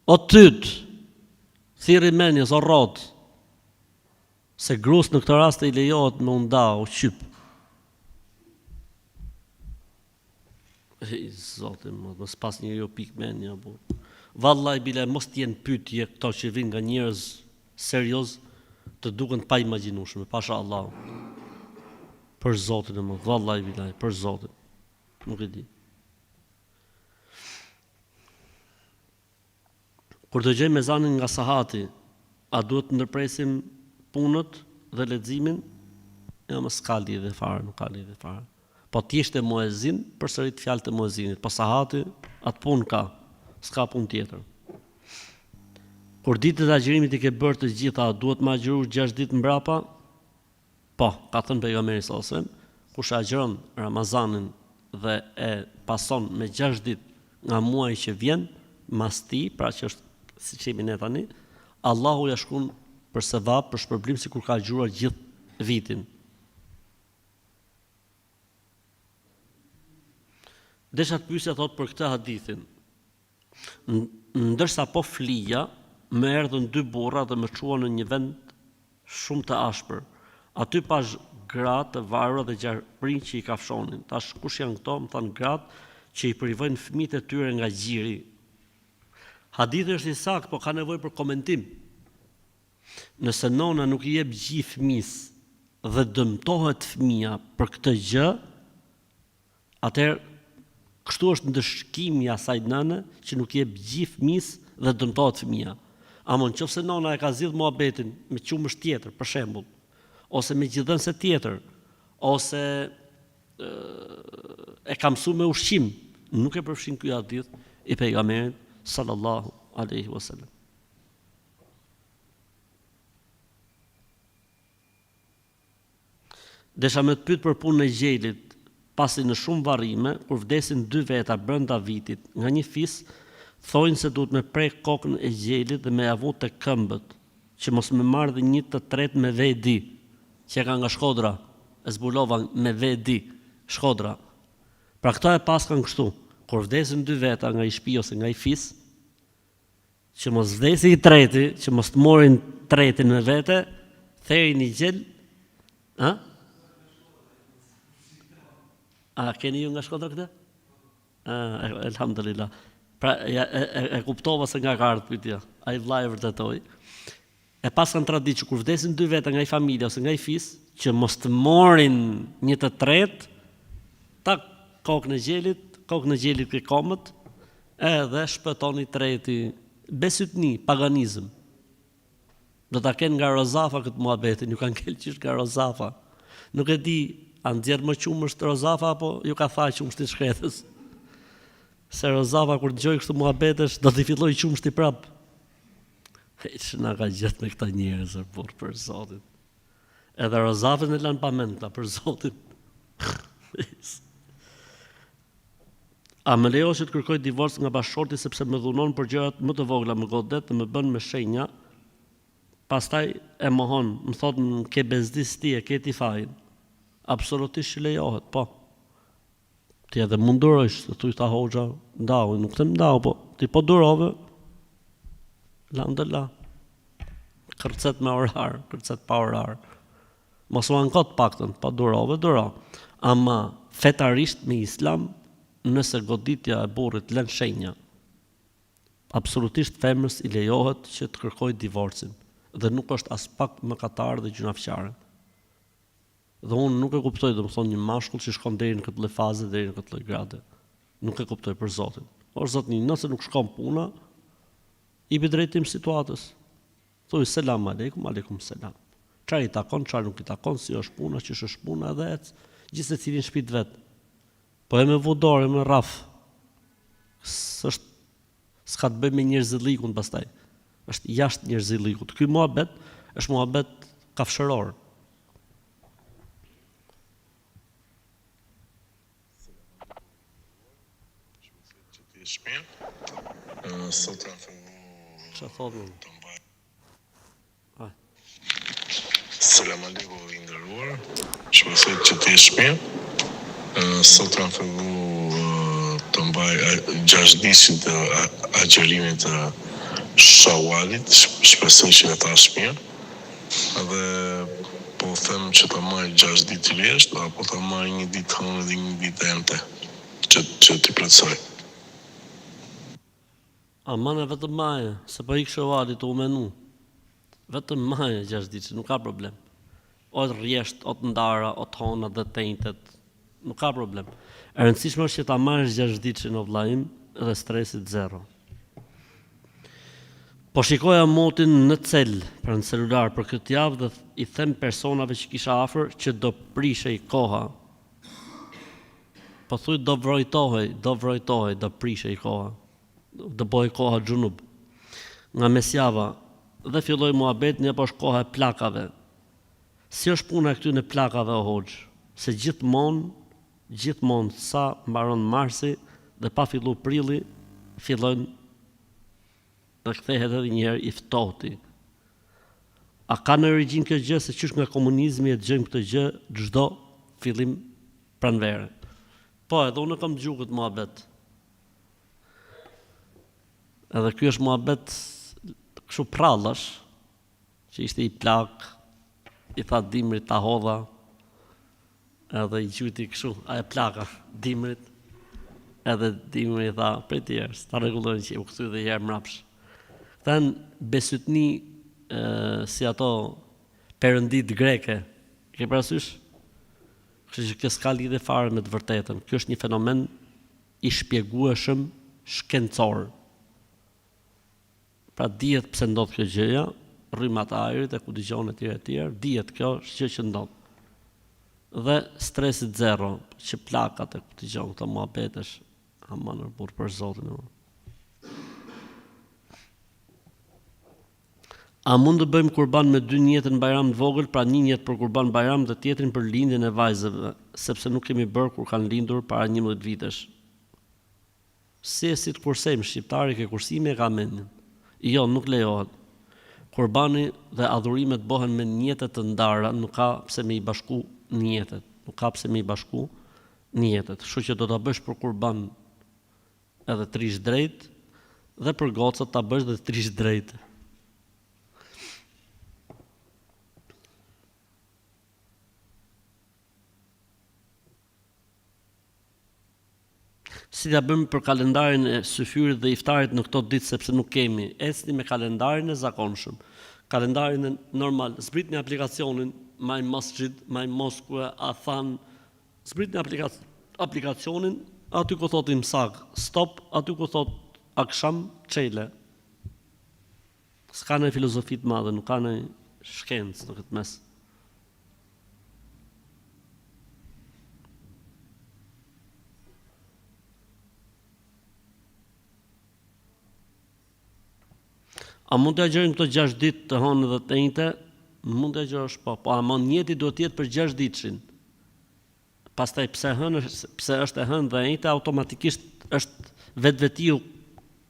O tyt, thirrë menjes o rrot, se grus në këtë rast i lejohet me unda o qyp. Zotin, mos pas një jo pik menja, po. Vallaj bile mos t'jenë pyetje këto që vinë nga njerëz serioz të duken pa imagjinueshme, pasha Allah. Për Zotin e më, vallaj bile, për Zotin. Nuk e di. Kur të gjejmë ezanin nga sahati, a duhet të ndërpresim punët dhe leximin? Ja, mos ka lidhje fare, nuk ka lidhje fare. Po t'ishte muezin, përsërit fjalët e muezinit, po sahati atë punë ka, s'ka punë tjetër. Kur ditët e agjerimit i ke bërë të gjitha, duhet më agjëruar 6 ditë mbrapa? Po, ka thënë pejgamberi sallallahu alajhi wasallam, kush agjeron Ramazanin dhe e pason me 6 ditë nga muaji që vjen, mas ti, pra që është siç jemi ne tani, Allahu ja shkon për sevap, për shpërblim sikur ka agjëruar gjithë vitin. Desha të pyesja thot për këtë hadithin. Ndërsa po flija, më erdhën 2 burra dhe më çuan në një vend shumë të ashpër. Aty pash gratë të varura dhe gjarprinj që i kafshonin. Tash kush janë këto? Më thanë gratë që i privojnë fëmijët e tyre nga gjiri. Hadithi është i saktë, po ka nevojë për komentim. Nëse nona nuk i jep gjithë fëmisë dhe dëmtohet fëmia për këtë gjë, atëherë kështu është ndëshkimi i asaj nëne që nuk i jep gjithë fëmisë dhe dëmtohet fëmia. Ama nëse nona e ka zgjidhur muhabetin me qumësh tjetër, për shembull, ose me gjithëdhënse tjetër, ose e ka mësuar me ushqim, nuk e përfshin ky hadith i pejgamberit sallallahu alaihi wasallam. Desha me të pyet për punën e gjelit, pasi në shumë varrime, kur vdesin 2 veta brenda vitit nga një fis, thojnë se duhet me prek kokën e gjelit dhe me avu të këmbët, që mos me marrë dhe 1 të tretë me vedi, që ka nga Shkodra, e zbulova me vedi, Shkodra. Pra këto e pas kanë kështu, kur vdesin 2 veta nga i shtëpi ose nga i fis, që mos vdesi i treti, që mos të morin tretin me vete, therin i gjel, a? A keni ju nga Shkodra këtë? Elhamdulillah. Pra e kuptova se nga ka ardhur pyetja. Ai vllai e vërtetoi. E pas kanë traditë që kur vdesin 2 veta nga i familja ose nga i fis, që mos të morin 1 të tretë, ta kokën e gjelit ke komët, edhe shpëtoni treti, besytni, paganizëm. Do ta kenë nga Rozafa këtë muhabetin, ju kanë kelë qish nga Rozafa. Nuk e di, a nxjerr më qumësh të Rozafa apo ju ka thaj qumësht i shkretës. Se Rozafa kur dëgjoj kështu muhabetesh, do t'i filloj qumështi prap. Që na ka gjetë me këta njerëz për Zotin. Edhe Rozafën e lanë pa mend këta për Zotin. A më lejo që të kërkoj divorc nga bashkëshorti sepse më dhunon për gjërat më të vogla, më godet dhe më bën me shenja, pastaj e mohon, më thot në ke bezdis ti, e ke ti fajin. Absolutisht që lejohet, po. Ti edhe mundurojsh, të thuj ta hoxha, ndau, nuk të ndau, po. Ti po durove, alhamdulillah. Kërcet me orar, kërcet pa orar. Mos u ankot paktën, pa durove, duro. Ama fetarisht me islam, nëse goditja e burrit lën shenja, absolutisht femrës i lejohet që të kërkojë divorcin dhe nuk është as pak mëkatar dhe gjunafçare. Dhe unë nuk e kuptoj, domethënë një mashkull që shkon deri në këtë lloj faze, deri në këtë lloj grade. Nuk e kuptoj për Zotin. Por zotni, nëse nuk shkon puna, i bi drejtim situatës. Thuaj selam aleikum, aleikum selam. Çfarë i takon, çfarë nuk i takon, si është puna, ç'ish është puna dhe gjithë secili në shtëpitë vet. Po e me vodore, me raf. S'ka të bëj me njerëzillikun pastaj. Është jashtë njerëzillikut. Ky muhabet është muhabet kafshëror. shtëpi. Sot kam filluar Çfarë thotë? të mbaj. Ai. Selam aleikum i nderuar. Shpresoj që të jesh mirë. Sot kam filluar të mbaj 6 ditën të agjerimit të Shawalit. Shpresoj që ta tash mirë. Dhe po them që ta marr 6 ditë thjesht, apo ta marr një ditë hënë dhe një ditë ente. Që ti plotësoj. Aman e vetëm maje, se po ik Shawali të u menu. Vetëm maje 6 ditë, nuk ka problem. O të rjesht, o të ndara, o të hona dhe tentet, nuk ka problem. E rëndësishme është që ta marrësh 6 ditë në vllajim dhe stresit zero. Po shikoja motin në cel, për në celular, për këtë javë dhe i them personave që kisha afër që do prishej koha. Po thuj do vrojtohej, do prishej koha. Do bëj koha xhunub. Nga mesjava dhe filloi muhabet një posh koha e plakave. Si është puna këtu në plakave o hoxh? Se gjithmonë sa mbaron marsi dhe pa fillu prilli, fillojnë dhe kthehet edhe njëherë i ftohti. A ka në origjinë kjo gjë se qysh nga komunizmi e dëgjojmë këtë gjë çdo fillim pranvere? Po, edhe unë kam dëgjuar këtë muhabet. Edhe ky është muhabet kështu prallash, që ishte i plak, i tha dimrit ta hodha, edhe i gjyti kështu, a e plaka, dimrit, edhe dimri i tha, prej tjerë, ta rregullojnë që u kthy dhe herë mrapsh. Këtan besytni si ato perëndit greke, ke parasysh? Kështu që kjo s'ka lidhje fare me të vërtetën. Kjo është një fenomen i shpjegueshëm shkencor. Pra dihet pse ndodh kjo gjëja, rrymat e ajrit e ku dëgjon etj, dihet kjo është gjë që ndodh. Dhe stresit zero, që plakat e ku dëgjon këto muhabetesh, aman burr për Zotin. A mund të bëjmë kurban me 2 njete në Bajram të vogël, pra një njet për kurban Bajram dhe tjetrin për lindjen e vajzave, sepse nuk kemi bërë kur kanë lindur para 11 vitesh. Si të kursejmë, shqiptari ke kursime e ka mendin. Jo, nuk lejohet. Kurbani dhe adhurimet bëhen me njete të ndara, nuk ka pse me i bashku njetet. Kështu që do ta bësh për kurban edhe 3 drejt, dhe për gocat ta bësh dhe 3 drejt. Si ta bëjmë për kalendarin e syfyrit dhe iftarit në këto ditë, sepse nuk kemi. Ecni me kalendarin e zakonshëm. Kalendarin e normal, zbritni aplikacionin My Masjid, My Mosque, Athan, zbritni aplikacionin, aty ku thot imsak, stop, aty ku thot aksham, çele. S'ka në filozofi të madhe, nuk ka në shkencë në këtë mes. A mund të agjërim këto 6 ditë të hënë dhe të enjte? Mund të agjërosh, po ama njeti duhet të jetë për 6 ditëshin. Pastaj pse është e hënë dhe e enjte, automatikisht është vetvetiu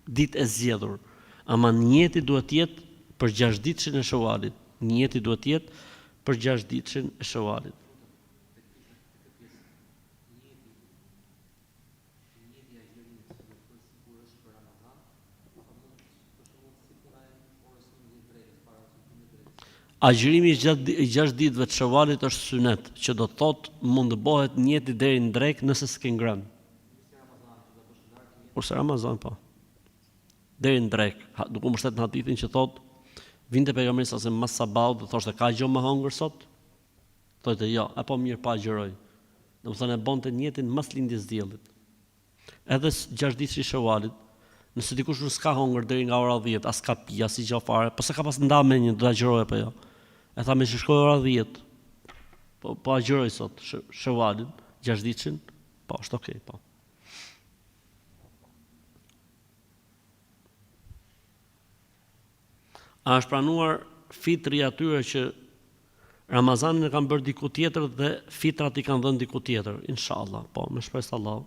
ditë e zgjedhur. Ama njeti duhet të jetë për 6 ditëshin e Shawalit. Agjërimi i 6 ditëve të Shawalit është sunet, që do të thotë mund të bëhet njeti deri në drek nëse s'ke ngrënë. Kurse Ramazan, po. Deri në drek, duke mbështetur në hadithin që thotë vinte pejgamberi sa mas sabaut dhe thoshte ka gjë më hëngër sot? Thotë jo, apo mirë pa agjëroj. Domethënë e bonte njetin mas lindjes diellit. Edhe 6 ditë i Shawalit, nëse dikush nuk s'ka hëngër deri nga ora 10, as ka pi, as i gjë fare, po se ka pas nda me një, do ta agjëroj apo jo? E tha me që shkoj ora 10, po agjëroj sot, Shawalin, 6 ditëshin, po, është okej, po. A është pranuar fitri atyre që Ramazanin e kanë bërë diku tjetër dhe fitrat i kanë dhënë diku tjetër, inshallah, po, me shpresë Allah.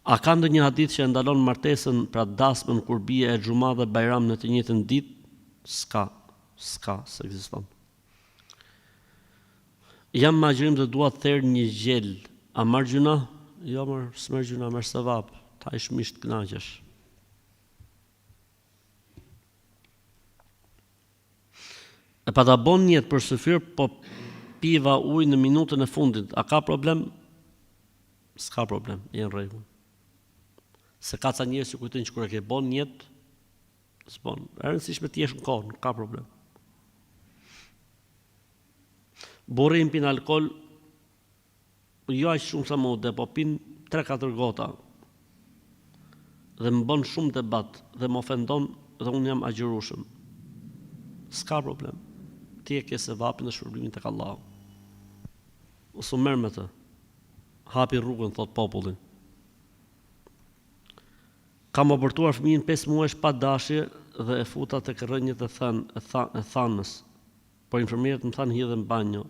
A ka ndonjë hadith që ndalon martesën pra dasmën kur bie e xhuma dhe bajram në të njëjtën ditë? S'ka, s'ekziston. Jam magjërim dhe dua të therr një gjel. A marr gjuna? Jo, s'merr gjuna, merr sevap. Ta ish misht kënaqesh. E pa ta bon njet për syfyr, po piva ujë në minutën e fundit. A ka problem? S'ka problem, jenë rregull. Se ka ca njerëz që kujtojnë që kur e ke bon njet, s'bon. E rëndësishme të jesh në kohë, nuk ka problem. Burri pin alkool, jo aq shumë sa mode, po pin 3-4 gota. Dhe më bën shumë debat dhe më ofendon dhe unë jam agjërueshëm. S'ka problem. Ti e ke sevapin dhe shpërblimin tek Allahu. Ose merr me të. Hapi rrugën, thot popullin. Kam abortuar fëmijën 5 muajsh pa dashje dhe e futa tek rrënjët e thanës. Po infermierët më thanë hidhe në banjo.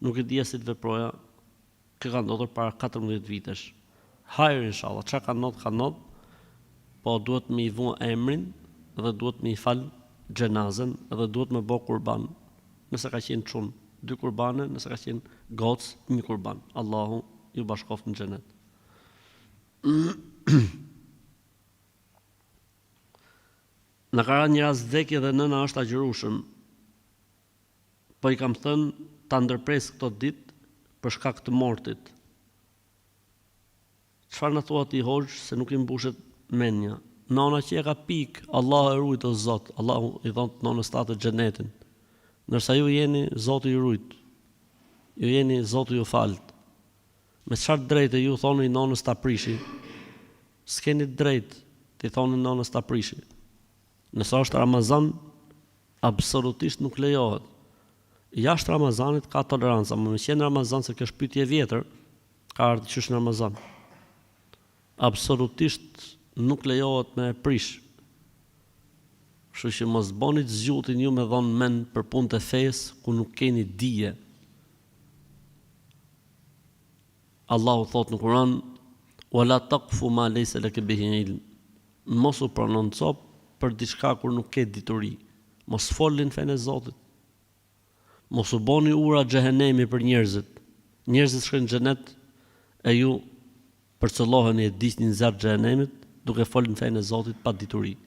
Nuk e dija si të veproja. Kjo ka ndodhur para 14 vitesh. Hajër inshallah, çka ka ndodhur, po duhet me i vu emrin dhe duhet me i fal xhenazën dhe duhet me bë kurban. Nëse ka qenë çun, 2 kurbane, nëse ka qenë gocë, 1 kurban. Allahu ju bashkoft në xhenet. Në ka një rast vdekje dhe nëna është agjërueshëm. Po i kam thënë ta ndërpres këto ditë për shkak të mortit. Çfarë na thua ti hoxh se nuk i mbushet mendja? Nona që e ka pik, Allah e rujt o Zot, Allahu i dhon nonës tatë xhenetin. Ndërsa ju jeni Zoti ju rujt. Ju jeni Zoti ju falt. Me çfarë drejtë ju thoni nonës ta prishi? S'keni drejt të thoni nonës ta prishi. Nëse është Ramazan, absolutisht nuk lejohet. Jashtë Ramazanit ka toleranca, më qenë Ramazan se kjo është pyetje vjetër, ka ardhur qysh në Ramazan. Absolutisht nuk lejohet me prish. Kështu që mos boni të zgjutin ju me dhon mend për punë të fesë ku nuk keni dije. Allahu thot në Kur'an: "Wala taqfu ma laysa laka bihi ilm." Mos u prononco për diçka kur nuk ke dituri. Mos folin fenë e Zotit. Mos u boni ura xhehenemi për njerëzit. Njerëzit shkojnë në xhenet e ju përcëlloheni e disni në zjarr xhehenemit duke folën fenë e Zotit pa dituri.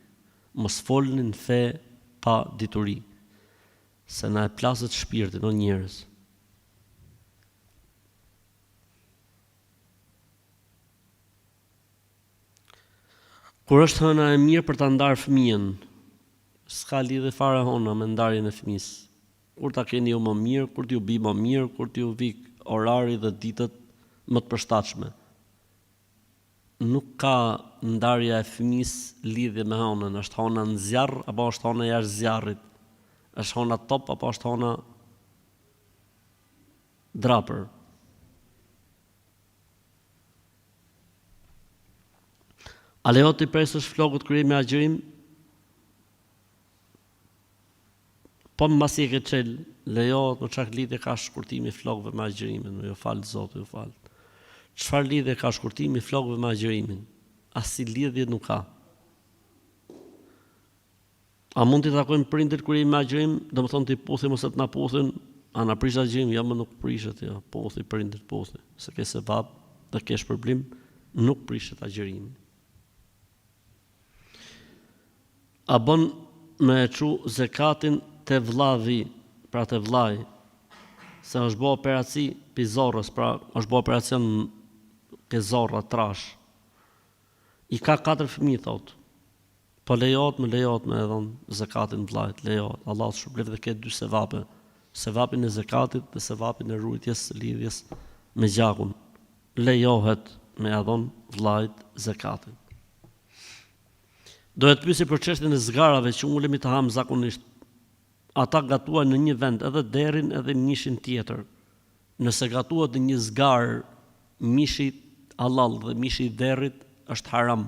Mos folnin fe pa dituri. Se na e plaset shpirtin o njerëz. Kur është hëna e mirë për ta ndarë fëmijën, s'ka lidhje fare hona me ndarjen e fëmisë. Kur ta keni ju më mirë, kur t'ju bi më mirë, kur t'ju vik orari dhe ditët më të përshtatshme. Nuk ka ndarja e fëmisë lidhje me honën, është hona në zjarr apo është hona jashtë zjarrit? Është hona top apo është hona drapër? A lejohet të presësh flokët kur je me agjërim? Po mbasi e ke çel, lejohet, në çak lidhje ka shkurtimi i flokëve me agjërimin, ju fal Zoti, ju fal. Çfarë lidhje ka shkurtimi i flokëve me agjërimin? Asnjë lidhje nuk ka. A mund të takojmë prindërit kur je me agjërim, domethënë ti puthim ose të na puthin, a na prish agjërim? Jo, më nuk prishet, jo. Puthi prindërit, puthi. Se ke sevap dhe ke shpërblim, nuk prishet agjërimi. A bën me e çu zekatin te vllavi, pra te vllai, se është bë operaci pi zorrës, pra është bë operacion ke zorra trash. I ka 4 fëmijë thot. Po lejohet me dhon zekatin vllait, lejohet. Allah shpërblet dhe ke 2 sevape. Sevapin e zekatit dhe sevapin e rujtjes së lidhjes me gjakun. Lejohet me dhon vllait zekatin. Do të pyesi për çështjen e zgarave që ulemi të ham zakonisht. Ata gatuan në një vend edhe derrin edhe mishin tjetër. Nëse gatuat në një zgar, mishi halal dhe mishi i derrit është haram.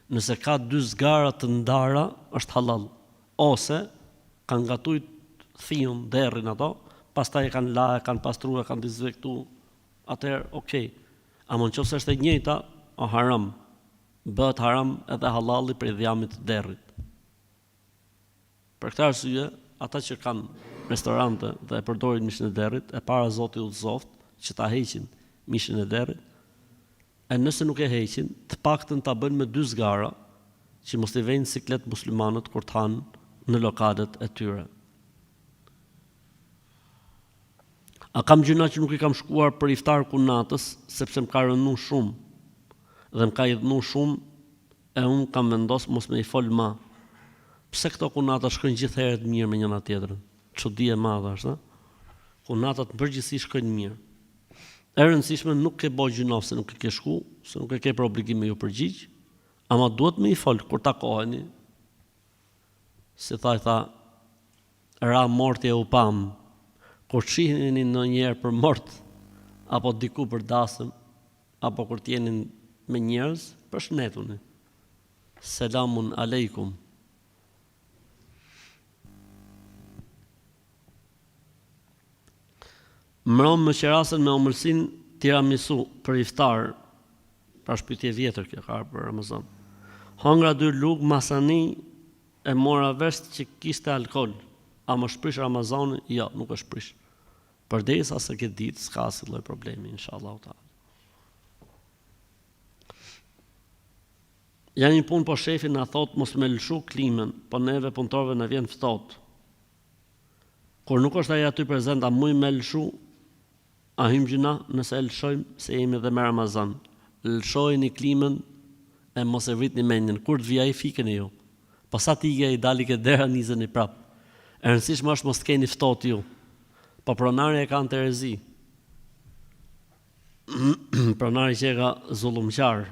Nëse ka 2 zgara të ndara, është halal. Ose kanë gatuar thiun derrin ato, pastaj e kanë la, e kanë pastruar, kanë dezinfektuar. Atëherë, okay. A mund nëse është e njëjta, o haram, bëhet haram edhe halali për dhjamit të derrit. Për këtë arsye, ata që kanë restorante dhe e përdorin mishin e derrit, e para Zoti u zoft që ta heqin mishin e derrit, e nëse nuk e heqin, të paktën ta bëjnë me 2 zgara, që mos i vejnë siklet muslimanët kur të hanë në lokalet e tyre. A kam gjëna që nuk i kam shkuar për iftar kunatës, sepse më ka rënë shumë, dhe më ka idhnu shumë, e unë kam vendos mos me i fol ma. Pse këto kunata shkojnë gjithherët mirë me njëna tjetrën? Çudi e madhe është, kunatat përgjithësi shkojnë mirë. E rëndësishme nuk ke bo gjinof se nuk e ke shku, se nuk e ke për obligim me ju përgjigj, ama duhet me i fol kur takoheni. Si tha, ra morti e u pam, kur shihni në njerë për mort, apo diku për dasëm, apo kur t'jenin me njerëz, përshëndetuni. Selamun aleikum. Mron më qerasen me omëlsin tiramisu për iftar, pra shpytje vjetër kjo ka për Ramazan. Hongra 2 lugë masani e mora vesh që kishte alkool, a më shprish Ramazani? Jo, nuk e shprish. Përderisa se këtë ditë s'ka asnjë lloj problemi, inshallah taala. Ja një punë po shefi na thot mos me lëshu klimën, po neve punëtorëve na vjen ftohtë. Kur nuk është ai aty prezant, a muj me lëshu? A hym gjuna nëse e lëshojmë se jemi edhe me Ramazan. Lëshojeni klimën e mos e vritni mendjen. Kur të vija ai fikeni ju. Po sa t'i i dali ke dera nizeni prap. E rëndësishme është mos të keni ftohtë ju. Po pronari e kanë terezi. Pronari që e ka zullumqar.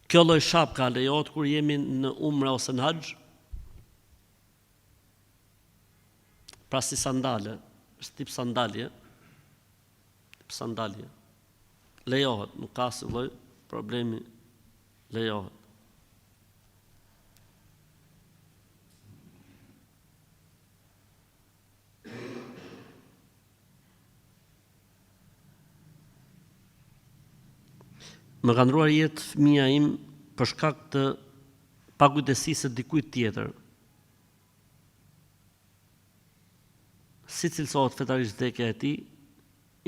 Kjo lloj shapka lejohet kur jemi në umre ose në haxh? Pra si sandale, është tip sandalje. Tip sandalje. Lejohet, nuk ka asnjë lloj problemi, lejohet. Më ka ndruar jetë fëmia im për shkak të pakujdesisë së dikujt tjetër. Si cilësohet fetarisht vdekja e tij?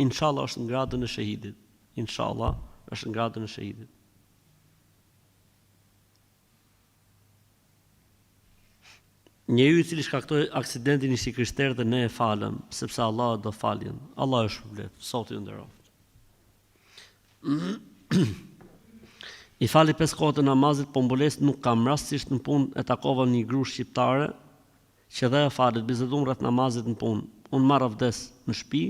Inshallah është në gradën e shahidit. Inshallah është në gradën e shahidit. Njeriu i cili shkaktoi aksidentin ishte krishterë dhe ne e falëm, sepse Allah do faljen. Allah është shpërblet, Zoti ju nderoft. I fali 5 kohët e namazit, po mbules nuk kam, rastisht në punë e takova një gru shqiptare që dhe e falit, bisedum rreth namazit në punë. Unë marr avdes në shtëpi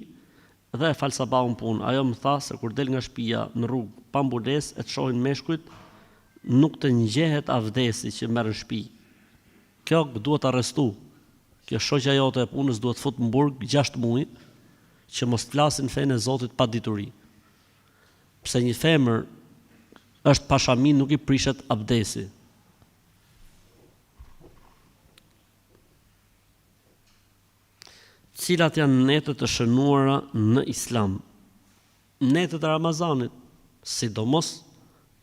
dhe e fal sabahun punë. Ajo më tha se kur del nga shtëpia në rrugë pa mbules e të shohin meshkujt, nuk të ngjehet avdesi që merr në shtëpi. Kjo duhet arrestu. Kjo shoqja jote e punës duhet fut në burg 6 muaj që mos flasin fenë e Zotit pa dituri. Pse një femër është pashamin, nuk i prishet abdesi. Cilat janë netët e shënuara në Islam? Netët e Ramazanit, sidomos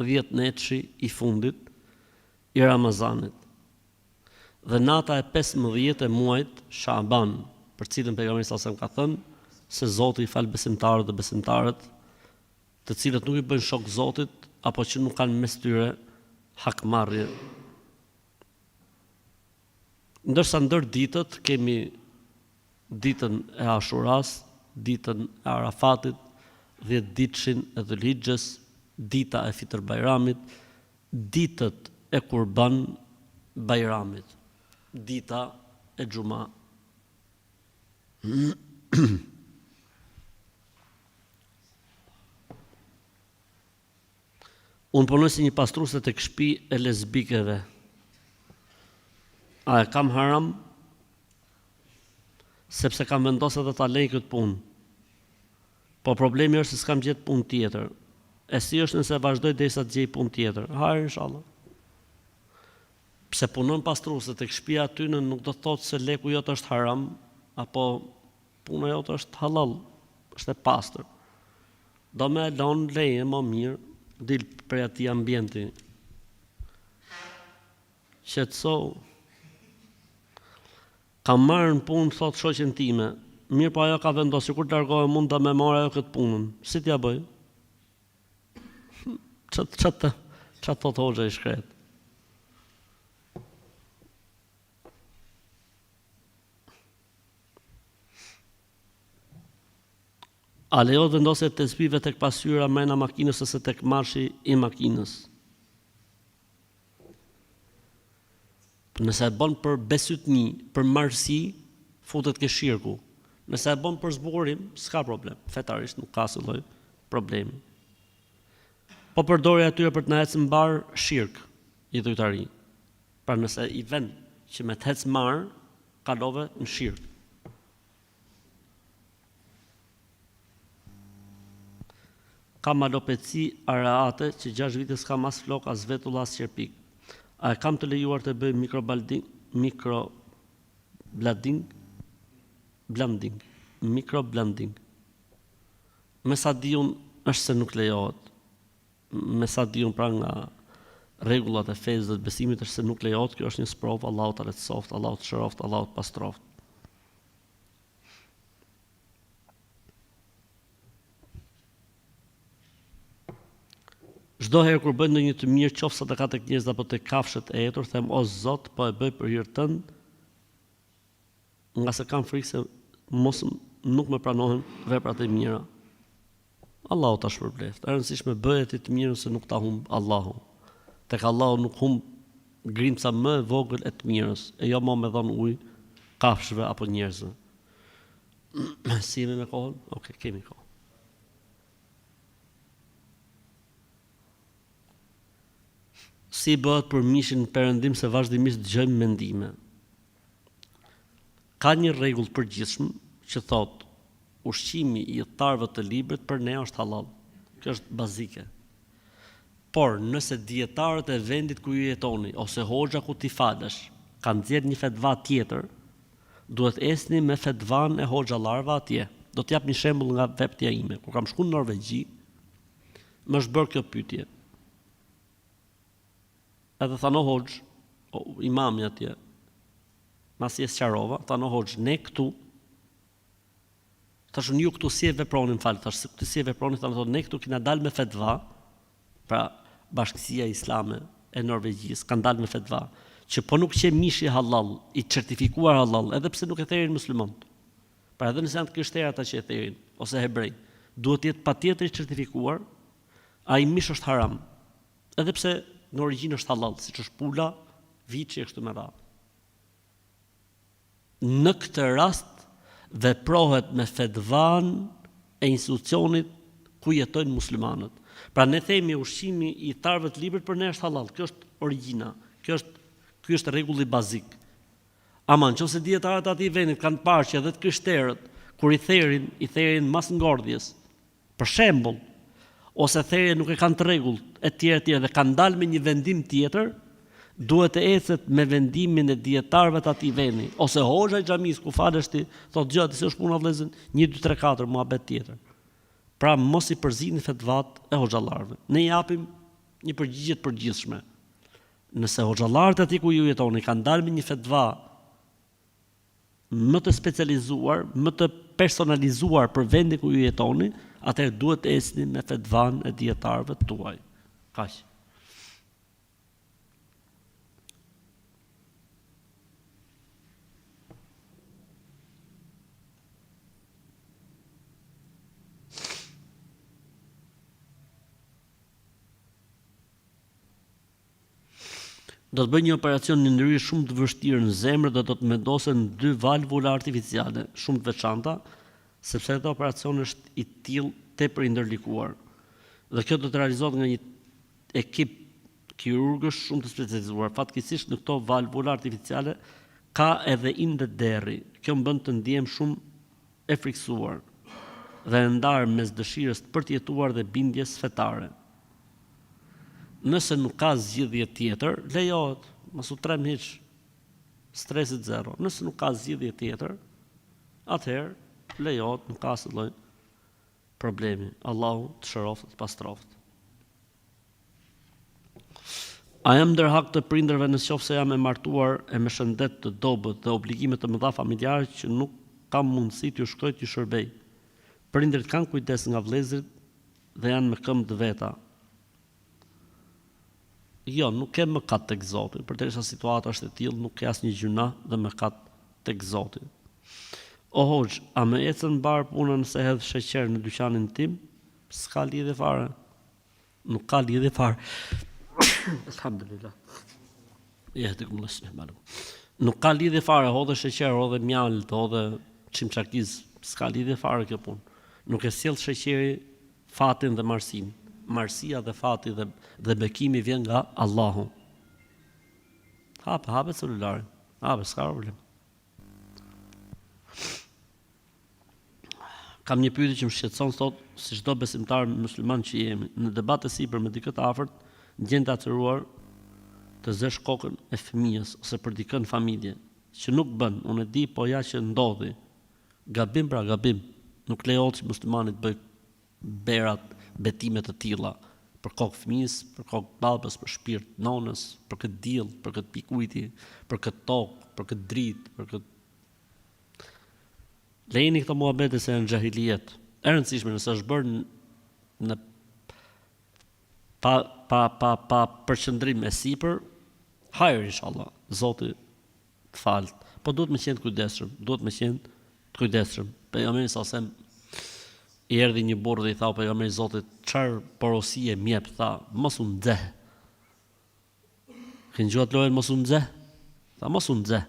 10 netëshi i fundit i Ramazanit. Dhe nata e 15 e muajit Shaban, për cilën pejgamberi sallallahu alajhi wasallam ka thënë se Zoti i fal besimtarët dhe besimtarët, të cilët nuk i bëjnë shok Zotit, apo që nuk kanë mes tyre hakmarrje. Ndërsa ndër ditët kemi ditën e Ashuras, ditën e Arafatit, 10 ditëshin e Dhulhixhes, dita e Fitr Bajramit, ditët e Kurban Bajramit, dita e Xuma. Unë punoj si një pastruese tek shtëpi e lesbikeve. A e kam haram? Sepse kam vendosur edhe ta lej këtë punë. Po problemi është se s'kam gjetë punë tjetër. E si është nëse vazhdoj derisa të gjej punë tjetër? Hajde inshallah. Pse punon pastruese tek shtëpia aty nuk do të thotë se leku jot është haram, apo puna jote është halal, është e pastër. do me lon leje më mirë, dil prej atij ambienti. Qetëso. Kam marrë në punë, thot shoqen time, mirë po ajo ka vendosur kur të largohem mund ta më marr ajo këtë punën. Si t'ja bëj? Çat thot hoxha i shkret. A lejo vendosje të zbive tek pasyra mrena makinës ose tek marshi i makinës? Nëse e bën për besytni, për marrësi, futet ke shirku. Nëse e bën për zbukurim, s'ka problem. Fetarisht nuk ka asnjë lloj problemi. Po përdori atyre për të na ecë mbar shirk i dhujtari. Pra nëse i vend që me të hec marr, kalove në shirk. Kam alopeci araate që 6 vite s'kam as flok, as vetull, as qerpik. A e kam të lejuar të bëj mikroblanding. Me sa diun është se nuk lejohet. Me sa diun pra nga rregullat e fesë dhe të besimit është se nuk lejohet, kjo është një sprov, Allahu ta lehtësoft, Allahu të shëroft, Allahu të pastroft. Çdo herë kur bëj ndonjë të mirë, qoftë sadaka tek njerëz apo tek kafshët e etur, them o Zot, po e bëj për hir tënd, nga se kam frikë se nuk më pranohen veprat e mira. Allahu ta shpërbleft. E rëndësishme bëje ti të mirën se nuk ta humb Allahu. Tek Allahu nuk humb grimca më e vogël e të mirës, e jo më me dhon ujë kafshëve apo njerëzve. Si jemi me kohën? Okej, kemi kohë. Si bëhet për mishin perëndim se vazhdimisht dëgjojmë mendime. Ka një rregull përgjithshëm që thotë ushqimi i thtarëve të librit për ne është halal. Kjo është bazike. Por nëse dietarët e vendit ku ju jetoni ose hoxha ku ti falesh kanë nxjerrë një fetva tjetër, duhet esni me fetvan e hoxhallarëve atje. Do t'jap një shembull nga veptja ime. Kur kam shkuar në Norvegji, më është bërë kjo pyetje. Edhe thano hoxh, imami atje, masi e sqarova, thano hoxh, ne këtu, thashun ju këtu si e veproni, thash këtu si e veproni, thano ne këtu kina dalë me fetva, pra Bashkësia Islame e Norvegjisë kanë dalë me fetva, që po nuk qe mishi halal, i certifikuar halal, edhe pse nuk e therin muslimanët. Pra edhe nëse janë të krishterë ata që e therin, ose hebrej, duhet jetë patjetër i certifikuar, ai mish është haram. Edhe pse në origjinë është halal, siç është pula, viçi e kështu me radhë. Në këtë rast veprohet me fetvan e institucionit ku jetojnë muslimanët. Pra ne themi ushqimi i thtarëve të librit për ne është halal, kjo është origjina, ky është rregulli bazik. Ama nëse dietarët aty vendit kanë parë që edhe të krishterët kur i therin mas ngordhjes, për shembull, ose therje nuk e kanë të rregullt, e tjerë dhe kanë dalë me një vendim tjetër, duhet të ecet me vendimin e dietarëve të atij vendi, ose hoxha i xhamisë ku falesh ti, thotë gjë, se është puna vëllezër, 1 2 3 4 muhabet tjetër. Pra mos i përzini fetvat e hoxhallarëve. Ne japim një përgjigje të përgjithshme. Nëse hoxhallarët aty ku ju jetoni kanë dalë me një fetva më të specializuar, më të personalizuar për vendin ku ju jetoni, atëherë duhet të esni me fetvan e dietarëve tuaj. Kaq. Do të bëj një operacion në ndërhyrje shumë të vështirë në zemër dhe do të vendosen 2 valvula artificiale, shumë të veçanta, sepse këtë operacion është i tillë tepër i ndërlikuar. Dhe kjo do të realizohet nga një ekip kirurgësh shumë të specializuar. Fatkeqësisht në këto valvula artificiale ka edhe inde derri. Kjo më bën të ndihem shumë e friksuar dhe e ndarë mes dëshirës të përtjetuar dhe bindjes fetare. Nëse nuk ka zgjidhje tjetër, lejohet, mos u trem hiç, stresit zero. Nëse nuk ka zgjidhje tjetër, atëherë lejohet, nuk ka asnjë lloj problemi. Allahu të shëroft, të pastroft. A jam ndërhak të prindërve nëse jam e martuar e me shëndet të dobët dhe obligimet të mëdha familjare që nuk kam mundësi t'ju shkoj t'ju shërbej. Prindërit kanë kujdes nga vëllezërit dhe janë me këmbë të veta. Jo, nuk ke mëkat tek Zoti, përderisa situata është e tillë, nuk ke asnjë gjuna dhe mëkat tek Zoti. O hoxh, a më ecën mbar puna nëse hedh sheqer në dyqanin tim? S'ka lidhje fare. Nuk ka lidhje fare. Alhamdulillah. Nuk ka lidhje fare, hodhe sheqer, hodhe mjalt, hodhe çimçakiz, s'ka lidhje fare kjo punë. Nuk e sjell sheqeri fatin dhe marsin. Marsia dhe fati dhe bekimi vjen nga Allahu. Hape celularin. Hape, s'ka problem. Kam një pyetje që më shqetëson sot, si çdo besimtar musliman që jemi. Në debate sipër me dikë të afërt, gjen të acuruar të zësh kokën e fëmijës ose për dikën familje, që nuk bën, unë e di, po ja që ndodhi. Gabim pra gabim. Nuk lejohet që muslimanit bëj berat, betime të tilla për kokë fëmijës, për kokë babës, për shpirt nonës, për këtë diell, për këtë pikujti, për këtë tokë, për këtë dritë, për këtë. Lejni këto muhabete se janë xahiliet. E rëndësishme nëse është bërë në pa përqendrim e sipër, hajër inshallah, Zoti të falt. Po duhet me qenë të kujdesshëm, Pejgamberi sa sem i erdhi një burr dhe i tha pejgamberi Zotit, çfarë porosie mjep, tha, mos u nxeh. Kënë gjuat lojën mos u nxeh? Tha, mos u nxeh.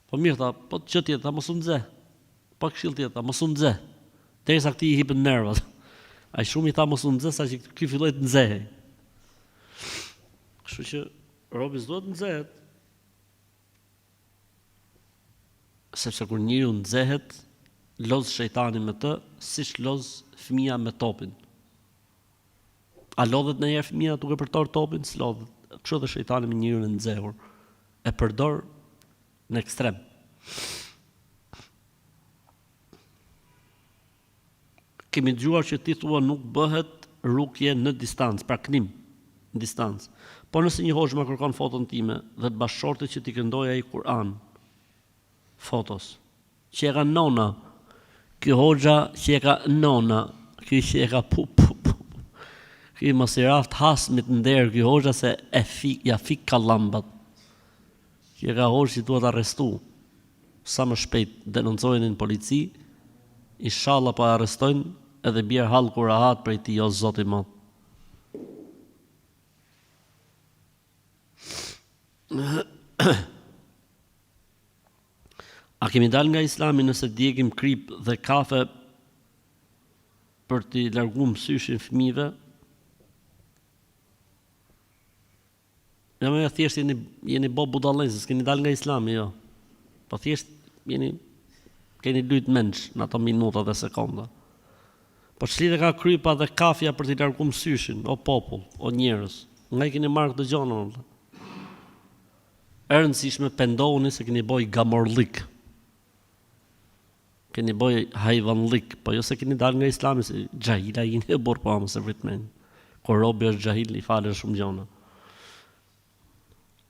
Po mirë, tha, po që tjetë, tha, mos u nxeh. Po këshill tjetë, tha, mos u nxeh. Derisa këtij i hipën nervat. Ai shumë i tha mos u nxeh sa që ky filloi të nxehej. Kështu që robi s'duhet nxehet. Sepse kur njeriu nxehet, loz shejtani me të, siç loz fëmia me topin. A lodhet ndonjëherë fëmia duke përdor topin? S'lodhet. Kështu dhe shejtani me njeriu e nxehur. E përdor në ekstrem. Kemi dëgjuar që ti thua nuk bëhet rukje në distancë, pra knim në distancë. Po nëse një hoxh më kërkon foton time dhe të bashkëshortit që ti këndoj ai Kur'an, fotos, që e ka nona, ky hoxha që e ka nona, ky që e ka ky mos i raft hasmit nder, ky hoxha se ja fik kallambat. Që e ka hoxh që duhet arrestu. Sa më shpejt denoncojnë në polici, inshallah po arrestojnë edhe bjerë hallë kur rahat për i ti, o Zoti më. A kemi dal nga Islami nëse djegim krip dhe kafe për t'i larguar mysyshin fëmijëve? Ja më thjesht jeni bo budallëz, s'keni dal nga Islami, jo. Po thjesht keni lujt menç në ato minuta dhe sekonda. Po çlidhe ka krypa dhe kafja për t'i larguar mysyshin, o popull, o njerëz. Nga i keni marrë këtë gjona. E rëndësishme pendohuni se keni boj gamorlik. Keni boj hajvanlik, po jo se keni dal nga Islami, se xhahila jeni e borë po se vritmen. Kur robi është xhahil, i falen shumë gjona.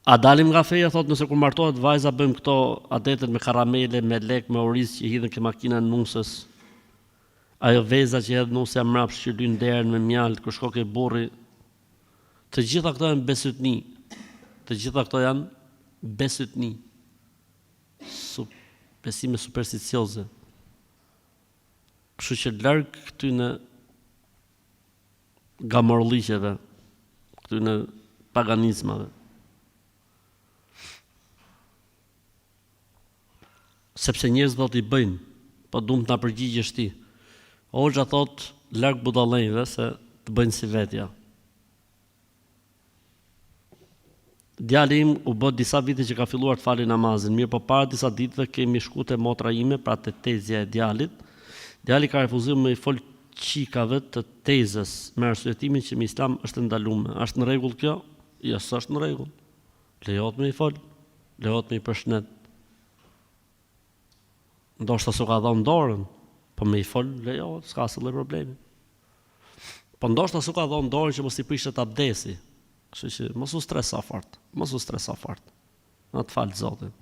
A dalim nga feja, thot, nëse kur martohet vajza bëjmë këto adetet me karamele, me lek, me oriz që hidhen ke makina në nusës. Ajo veza që hedh nusja mrapsh që lyn derën me mjalt, kur shko ke burri. Të gjitha këto janë besytni. Të gjitha këto janë besytni. Besime supersticioze. Kështu që larg këtyne gamorliqeve, këtyne paganizmave. Sepse njerëz do t'i bëjnë, po duam të na përgjigjesh ti. Hoxha thot, larg budallëve se të bëjnë si vetja. Djali im u bë disa vite që ka filluar të falë namazin, mirë po para disa ditëve kemi shku te motra ime, pra te tezja e djalit. Djali ka refuzuar me i fol çikave të tezës, me arsyetimin që në Islam është ndaluar. Është në rregull kjo? Jo, s'është në rregull. Lejohet me i fol, lejohet me i përshëndet. Ndoshta s'u ka dhënë dorën, Po me I fol, lejo, s'ka asë lloj problemi. Po ndoshta s'u ka dhënë dorë që mos I prishet abdesi. Kështu që mos u streso fort. Na të falë Zotin.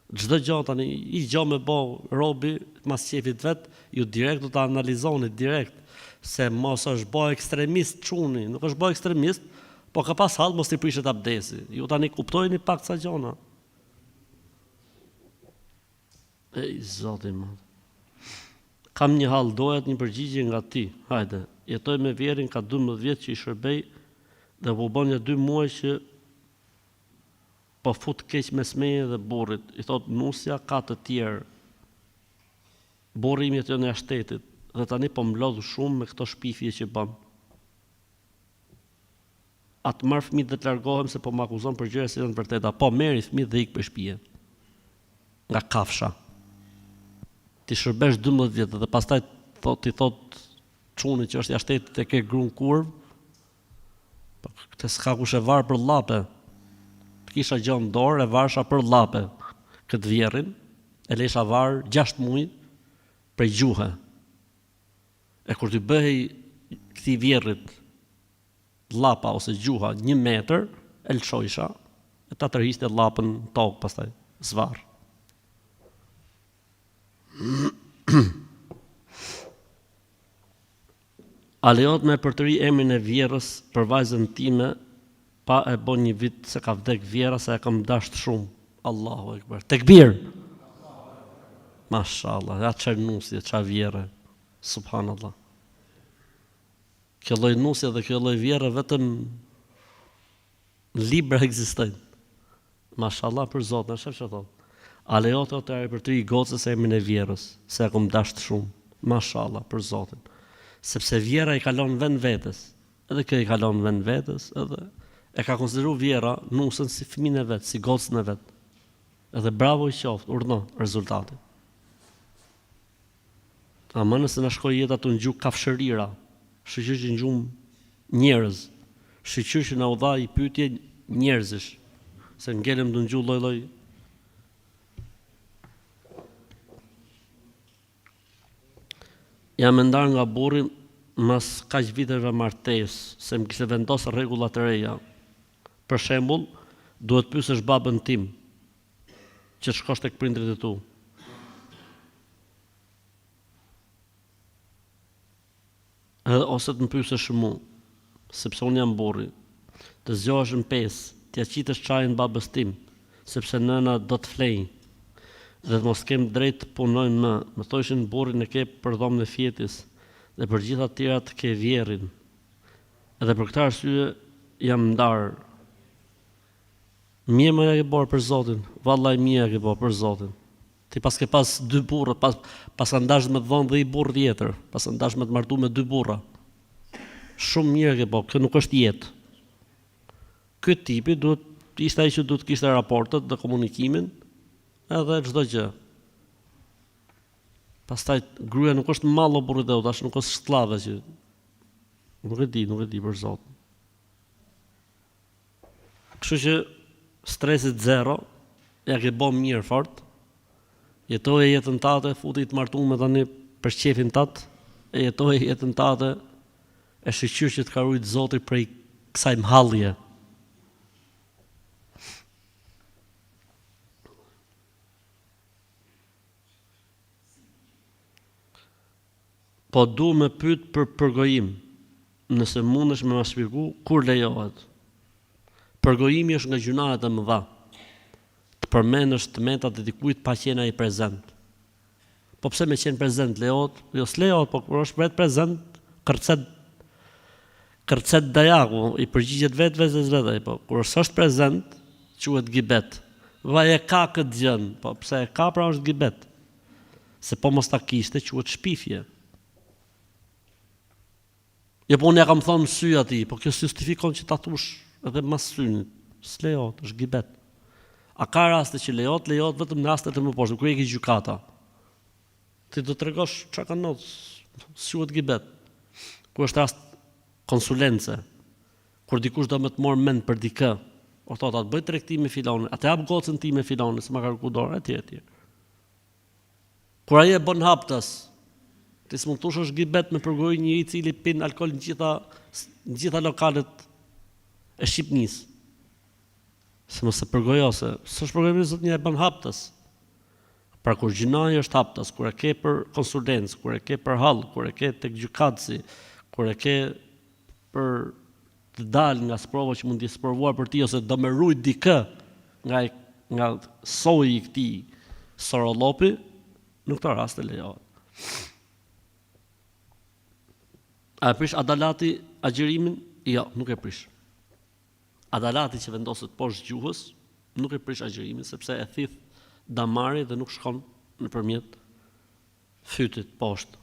Çdo gjë tani I gjë me bë robi mas qefit vet, ju direkt do ta analizoni direkt se mos është bë ekstremist çuni, nuk është bë ekstremist, po ka pas hall mos I prishet abdesi. Ju tani kuptojeni pak ca gjëna. Ej Zoti më. Kam një hall, dohet një përgjigje nga ti. Hajde, jetoj me vjerin ka 12 vjet që I shërbej dhe po bën një 2 muaj që po fut keq mes meje dhe burrit. I thot nusja ka të tjerë. Burri im jeton jashtë shtetit dhe tani po mlodh shumë me këto shpifje që bën. Atë marr fëmijët dhe të largohem se po më akuzon për gjëra që janë të vërteta. Po merri fëmijët dhe ik për shtëpi. Nga kafsha. Ti shërbesh 12 vjet dhe pastaj ti thot çuni që është jashtë shtetit e ke grun kurv. Po këtë s'ka kush e var për llape. Kisha gjë në dorë e varsha për llape këtë vjerrin, e lesha var 6 muaj për gjuhë. E kur ti bëhej këtij vjerrit llapa ose gjuha 1 metër, e lëshojsha, e ta tërhiqte llapën në tokë pastaj, zvarr. A lejohet me përtëri emrin e vjerrës për vajzën time pa e bën një vit se ka vdek vjera se e kam dasht shumë. Allahu Ekber. Tekbir. Mashallah, ja çfarë nusje, çfarë vjerre. Subhanallah. Kjo lloj nusje dhe kjo lloj vjerre vetëm në libra ekzistojnë. Mashallah për Zotin, shef çfarë thot. A lejohet të përtëri gocës emrin e vjerrës se e kam dasht shumë. Mashallah për Zotin. Sepse vjera I kalon vend vetes. Edhe kjo I kalon vend vetes, edhe e ka konsideru vjera nusën si fëmijën e vet, si gocën e vet. Edhe bravo I qoftë, urdhno rezultati. Ama nëse na shkoi jeta të ngju kafshërira, shoqëri që ngjum njerëz, shoqëri që na u dha I pyetje njerëzish, se ngelem të ngju lloj-lloj. Jam ndar nga burri mas kaq viteve martesë, se më kishte vendosur rregulla të reja. Për shembull, duhet pyesësh babën tim që shkosh tek prindrit e tu. Ose të më pyesësh mua, sepse unë jam burri. Të zgjohesh në 5, t'ia qitësh çajin babës tim, sepse nëna do të flejë. Dhe mos kem drejt të punojmë më. Më thoshin burrin e ke për dhomën e fjetis dhe për gjitha të tjera të ke vjerrin. Edhe për këtë arsye jam ndar. Mirë më ke bërë për Zotin. Vallai mirë ke bërë për Zotin. Ti pas ke pas 2 burra, pas andash me dhon dhe I burr tjetër, pas andash me të martu me 2 burra. Shumë mirë ke bërë, kjo nuk është jetë. Ky tipi duhet ishte ai që duhet kishte raportet dhe komunikimin. Edhe çdo gjë. Pastaj gruaja nuk është mall o burri dhe tash nuk është skllave që nuk e di për Zotin. Kështu që stresit 0, ja ke bën mirë fort. Jetoje jetën tate, futi të martuar me tani për shqefin tat, e jetoje jetën tate e shoqyr që të ka rujt Zoti prej kësaj mhallje. Po du me pyet për përgojim, nëse mundesh me ma shpjegu kur lejohet. Përgojimi është nga gjunahet e mëdha. Të përmendesh të metat e dikujt pa qenë ai prezent. Po pse me qenë prezent lejohet? Jo s'lejohet, po kur është prezent, kërcet dajaku, I përgjigjet vetë, po kur është prezent, quhet gibet. Vaj e ka këtë gjën, po pse e ka pra është gibet. Se po mos ta kishte, quhet shpifje. Jo po unë ja kam thonë sy ati, po kjo justifikon që ta thush edhe mas synit. S'lejohet, është gibet. A ka raste që lejohet vetëm në rastet e mëposhme, kur e ke gjykata. Ti do tregosh çka ka ndodhur, s'quhet gibet. Kur është rast konsulence, kur dikush do më të morë mend për dikë, o thot atë bëj tregti me filanin, atë hap gocën ti me filanin, s'ma ka kërkuar dorë etj. Kur ai e bën haptas, Ti s'mund thosh është gibet me përgojë njëri i cili pin alkool në gjitha lokalet e Shqipnisë. Se mos e përgojo, se s'është përgojë zot një e bën haptës. Pra kur gjinaj është haptas, kur e ke për konsulencë, kur e ke për hall, kur e ke tek gjykatësi, kur e ke për të dalë nga sprova që mund t'i sprovuar për ti, ose do me rujt dikë nga soji i këtij sorollopi, në këtë rast e lejohet. A e prish adalati agjërimin? Jo, nuk e prish. Adalati që vendoset poshtë gjuhës nuk e prish agjërimin, sepse e thith damari dhe nuk shkon nëpërmjet fytit poshtë.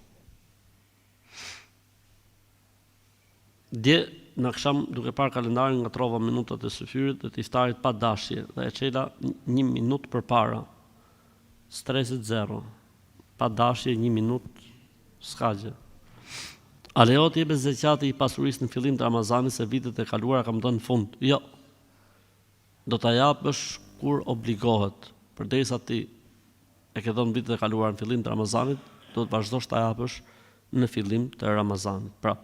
Dje në akşam duke parë kalendarin nga trova minutat e syfyrit dhe të iftarit pa dashje dhe e çela 1 minutë përpara. Stresit 0. Pa dashje 1 minutë s'ka gjë. A lejohet jepet zeqati i pasurisë në fillim të Ramazanit se vitet e kaluara kam dhënë në fund? Jo. Do ta japësh kur obligohet. Përderisa ti e ke dhënë vitet e kaluara në fillim të Ramazanit, do të vazhdosh ta japësh në fillim të Ramazanit. Pra,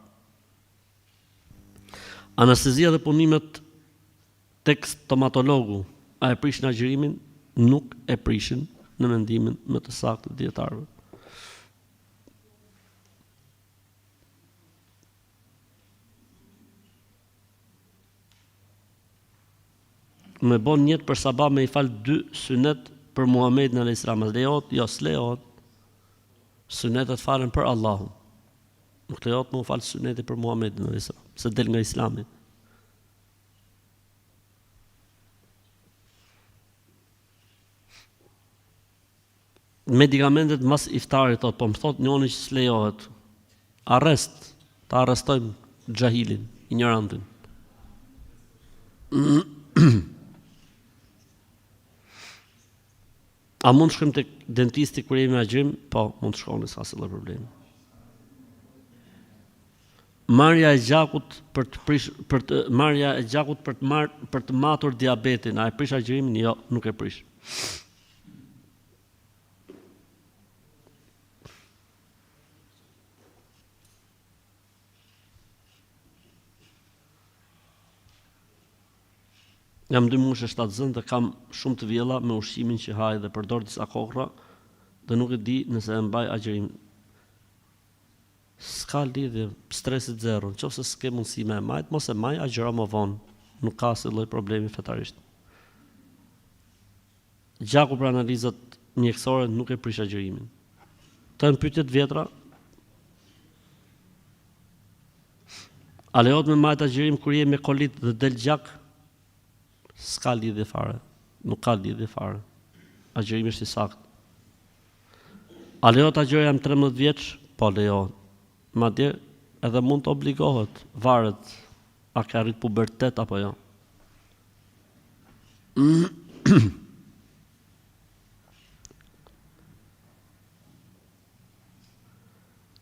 anestezia dhe punimet tek stomatologu, a e prishin agjërimin? Nuk e prishin në mendimin më të saktë të dietarëve. Me bon njët për sabah me i falë 2 sunet për Muhamedit alayhis salam. Lejohet? Jo, s'lejohet. Sunetet falen për Allahun. Nuk lejohet me u falë suneti për Muhamedit alayhis salam, se del nga Islami. Medikamentet mas iftarit, po më thot njëri që s'lejohet. Arrest, ta arrestojmë xahilin, ignorantin. A mund shkojmë tek dentisti kur jemi agjërim? Po, mund të shkoni, s'ka asnjë problem. Marrja e gjakut për të matur diabetin, a e prish agjërimin? Jo, nuk e prish. Jam 2 muaj shtatzën dhe kam shumë të vjella me ushqimin që haj dhe përdor disa kohra dhe nuk e di nëse e mbaj agjërimin. S'ka lidhje, stresit 0. Nëse s'ke mundësi me e majt, mos e maj, agjëro më vonë. Nuk ka asnjë lloj problemi fetarisht. Gjaku për analizat mjekësore nuk e prish agjërimin. Të në pyetjet vjetra, a lejohet me majt agjërim kur je me kolit dhe del gjak? S'ka lidhje fare. Nuk ka lidhje fare. Agjërimi është i saktë. A lejohet agjëroja jam 13 vjeç? Po lejohet. Madje edhe mund të obligohet. Varet a ka arrit pubertet apo jo.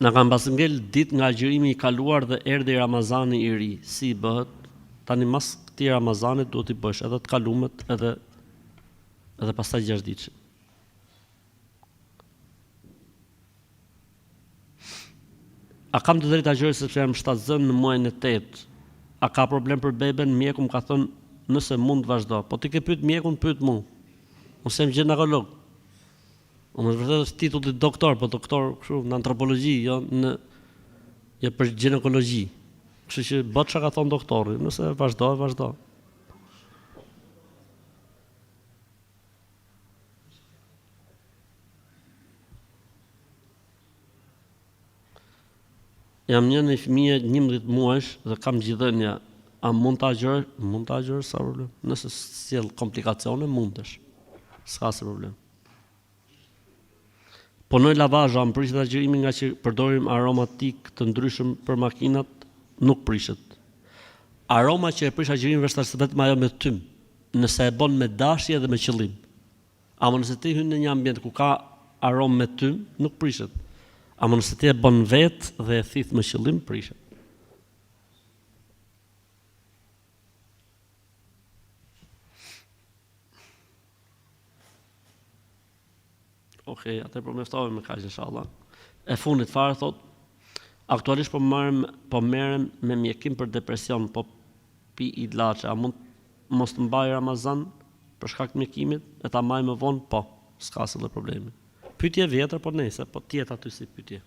Na kanë pas ngel ditë nga agjërimi i kaluar dhe erdhi Ramazani i ri. Si bëhet? Tani mas këtij Ramazanit duhet i bësh edhe të kalumet edhe pastaj 6 ditë. A kam të drejtë agjëroj sepse jam shtatzën në muajin e 8? A ka problem për beben? Mjeku më ka thënë nëse mund vazhdo. Po ti ke pyet mjekun, pyet mua. Unë jam ginekolog. Unë vërtet është titulli doktor, po doktor kështu në antropologji, jo për ginekologji. Kështu që bëhet çka ka thonë doktori, nëse vazhdo, vazhdo. Jam një në fëmijë 11 muajsh dhe kam gjithënia. A mund ta agjëroj? Mund ta agjëroj, sa problem. Nëse sjell komplikacione, mundesh. S'ka asnjë problem. Punoj lavazha, më prishet agjërimi nga që përdorim aromatik të ndryshëm për makinat? Nuk prishet. Aroma që e prish agjërimin është vetëm ajo me tym, nëse e bën me dashje dhe me qëllim. Ama nëse ti hyn në një ambient ku ka aromë me tym, nuk prishet. Ama nëse ti e bën vetë dhe e thith me qëllim, prishet. Okej, atë përmeftove me kaq inshallah. E fundit fare thot, aktualisht po merrem me mjekim për depresion, po pi ilaçe, a mund mos të mbaj Ramazan për shkak të mjekimit, e ta maj më vonë, po, s'ka asnjë problemi. Pyetje vjetër, po nejse, po tjetë aty si pyetje.